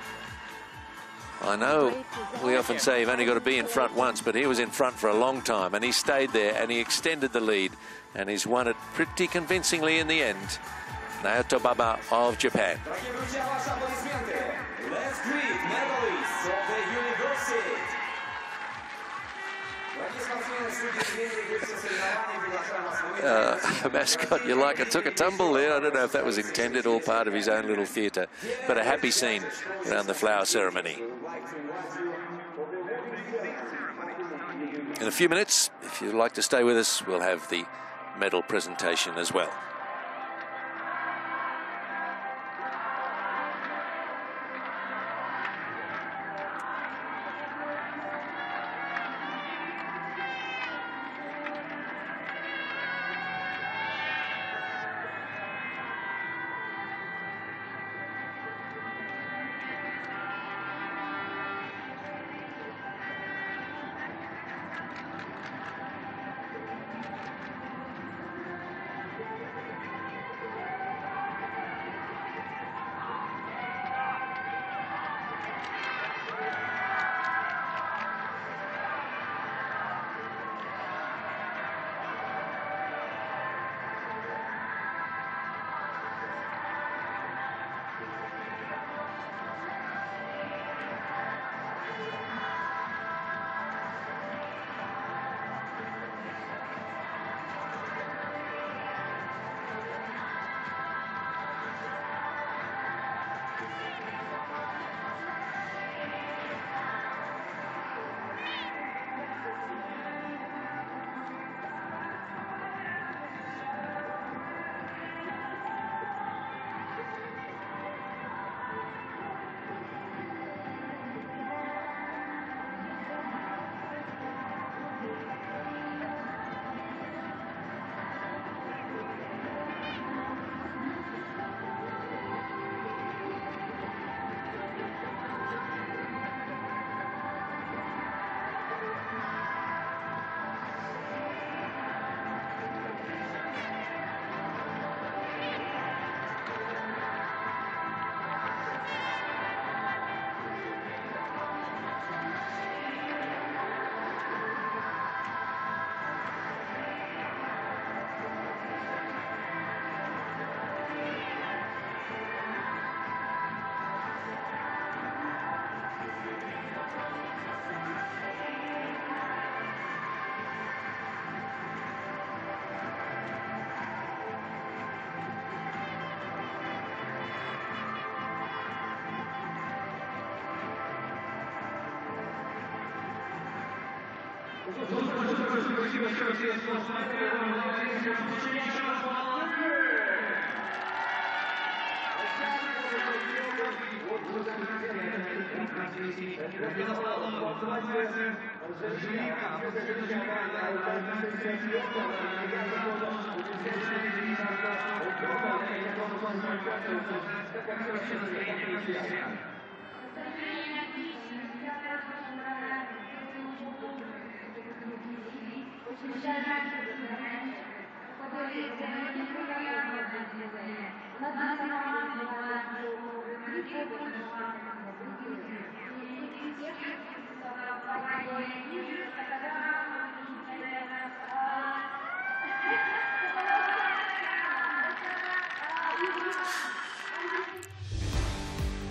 I know we often say you've only got to be in front once, but he was in front for a long time, and he stayed there, and he extended the lead, and he's won it pretty convincingly in the end. Naota Baba of Japan. Let's greet medalists of the Universiade. Mascot, you like it, took a tumble there. I don't know if that was intended or part of his own little theatre, but a happy scene around the flower ceremony. In a few minutes, if you'd like to stay with us, we'll have the medal presentation as well.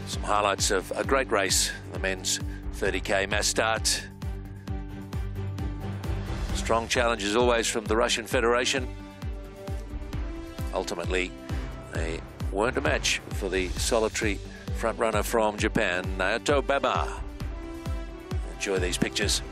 Some highlights of a great race, the men's 30k mass start. Strong challenge as always from the Russian Federation. Ultimately, they weren't a match for the solitary front runner from Japan, Naota Baba. Enjoy these pictures.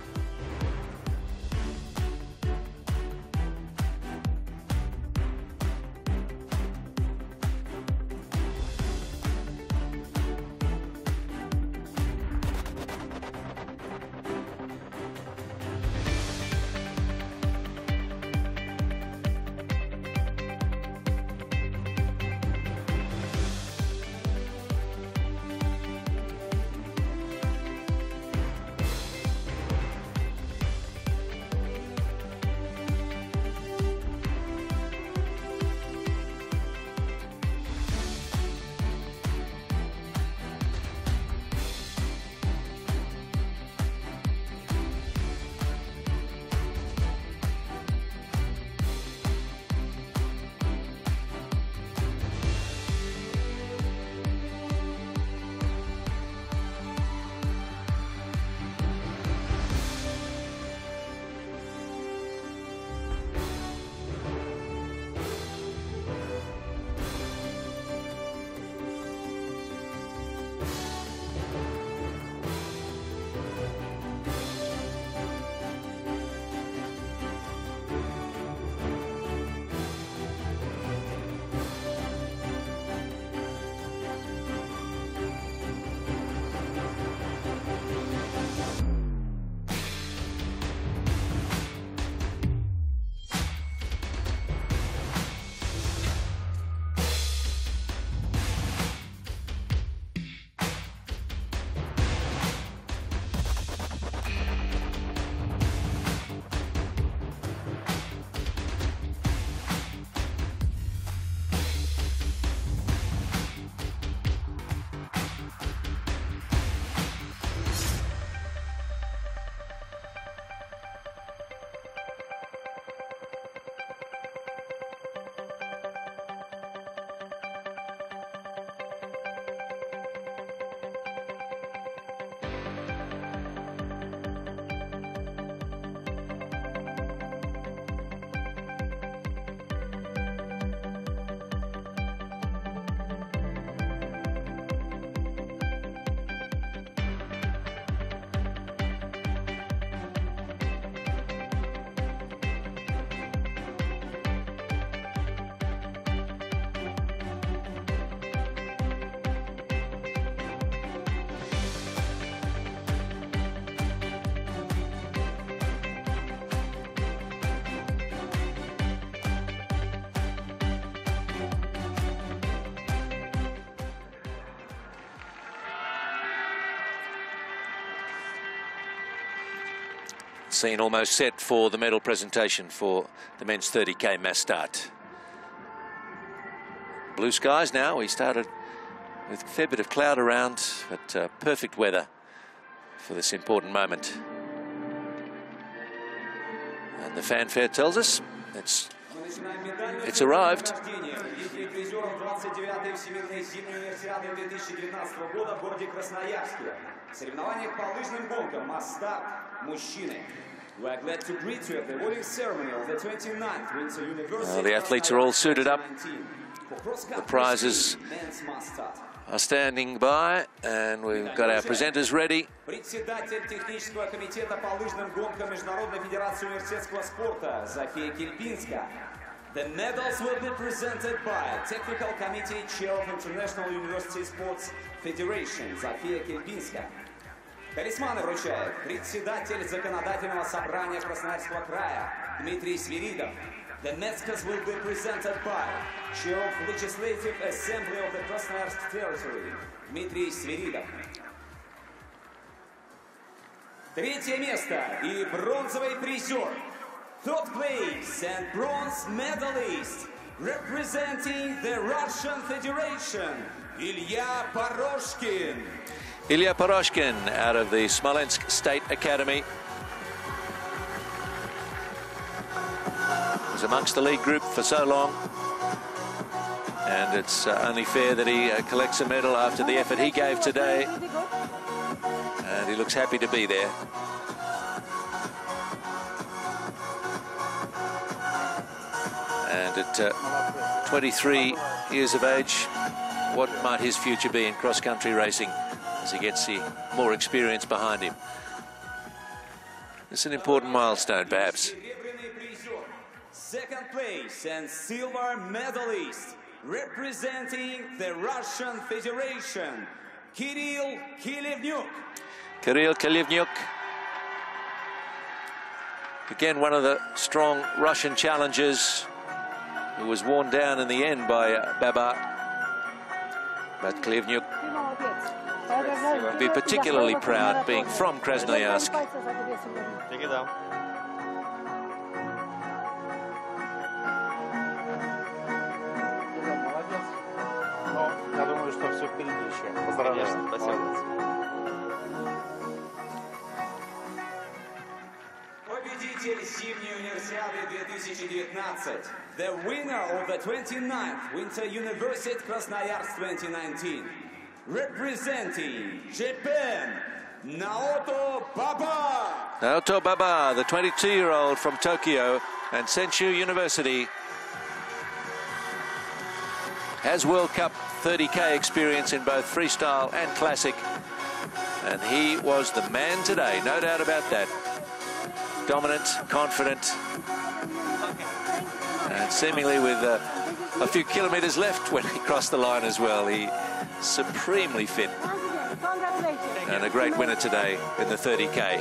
scene almost set for the medal presentation for the men's 30k mass start. Blue skies now. We started with a fair bit of cloud around, but perfect weather for this important moment. And the fanfare tells us it's arrived. We're glad to greet you at the awarding ceremony of the 29th Winter Universiade. The athletes are all suited up. The prizes are standing by, and we've got our presenters ready. Председатель технического комитета по лыжным гонкам Международной федерации университетского спорта Зофия Кельпинска. The medals will be presented by Technical Committee Chair of International University Sports Federation Зофия Кельпинска. Талисманы вручает председатель законодательного собрания Красноярского края Дмитрий Свиридов. The medals will be presented by Chair of Legislative Assembly of the Krasnoyarsk Territory Дмитрий Свиридов. Третье место и бронзовый призер. Third place and bronze medalist representing the Russian Federation, Ilya Poroshkin. Ilya Poroshkin out of the Smolensk State Academy. Was amongst the lead group for so long, and it's only fair that he collects a medal after the effort he gave today, and he looks happy to be there. And at 23 years of age, what might his future be in cross-country racing as he gets the more experience behind him? It's an important milestone, perhaps. Second place and silver medalist representing the Russian Federation, Kirill Kilivnyuk. Kirill Kilivnyuk. Again, one of the strong Russian challengers who was worn down in the end by Baba. But Kilivnyuk would be particularly proud being from Krasnoyarsk. Я думаю, что все впереди еще. Поздравляю. Победитель Зимней универсиады 2019. The winner of the 29th Winter Universiade Krasnoyarsk 2019. Representing Japan, Naoto Baba. Naoto Baba, the 22-year-old from Tokyo and Senshu University, has World Cup 30k experience in both freestyle and classic, and he was the man today, no doubt about that. Dominant, confident, and seemingly with a few kilometers left when he crossed the line as well. He supremely fit and a great winner today in the 30k.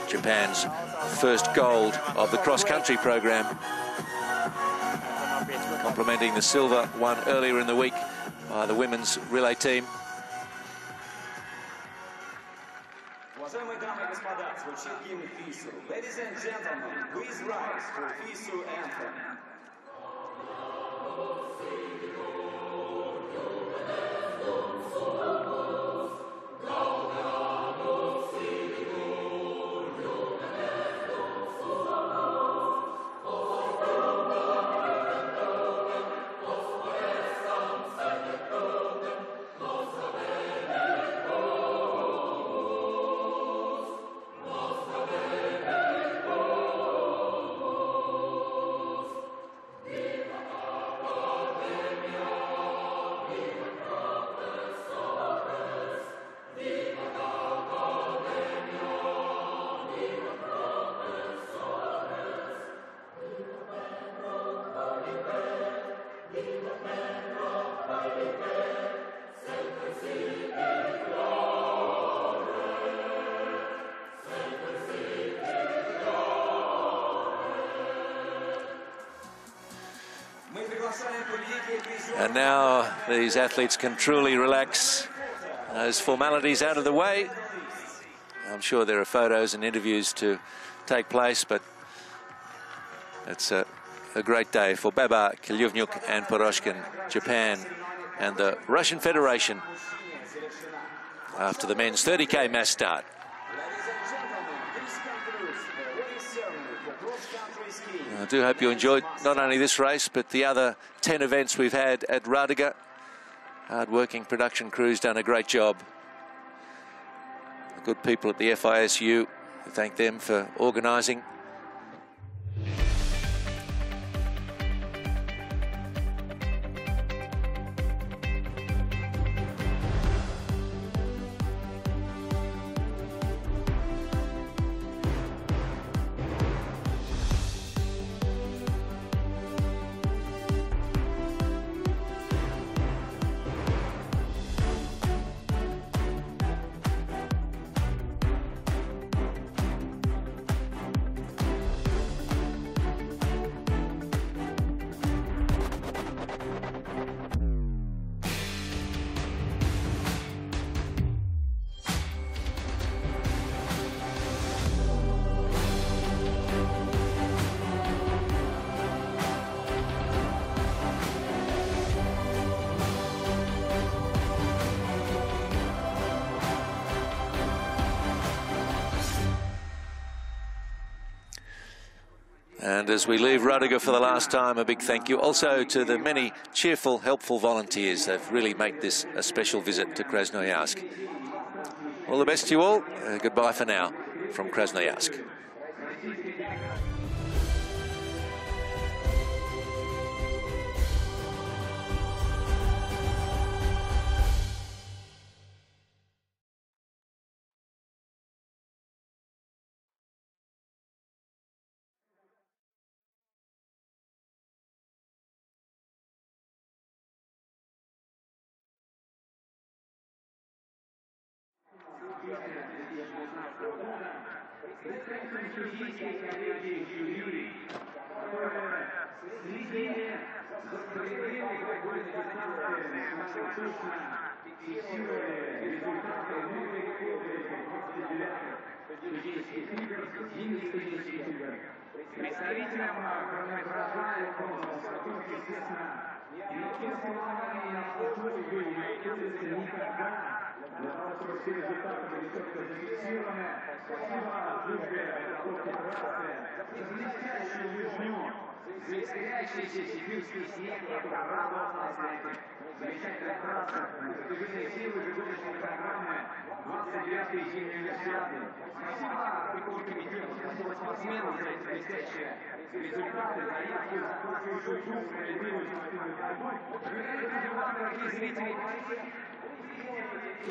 Japan's first gold of the cross-country program, complementing the silver won earlier in the week by the women's relay team. Уважаемые дамы и господа, звучит гимн ФИСУ. Ladies and gentlemen, please rise for FISU anthem. And now these athletes can truly relax those formalities out of the way. I'm sure there are photos and interviews to take place, but it's a great day for Baba, Kilyuvnyuk and Poroshkin, Japan and the Russian Federation after the men's 30K mass start. I do hope you enjoyed not only this race, but the other 10 events we've had at Radiga. Hard-working production crew's done a great job. The good people at the FISU, thank them for organising. And as we leave Radiga for the last time, a big thank you also to the many cheerful, helpful volunteers. They've really made this a special visit to Krasnoyarsk. All the best to you all. Goodbye for now from Krasnoyarsk. Представителям Красноярска подготовки, естественно, никаким соревнованием не обслуживают, никогда. Для того, чтобы все результаты были четко зафиксированы. Спасибо службе подготовки трассы за блестящую лыжню, за искрящийся сибирский снег, который радовал нас на этих замечательных трассах, на достижение всей ежегодной программы 29-й зимней универсиады. Спасибо такому комитету, спасибо спортсменам за эти блестящие результаты, за яркую захватывающую дух, справедливую спортивную борьбу. Дорогие зрители, и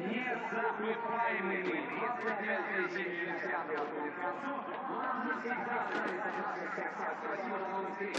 незабываемыми 29-я зимняя универсиада подходит к концу. Но нам навсегда останется наша вся. Спасибо, до новых встреч.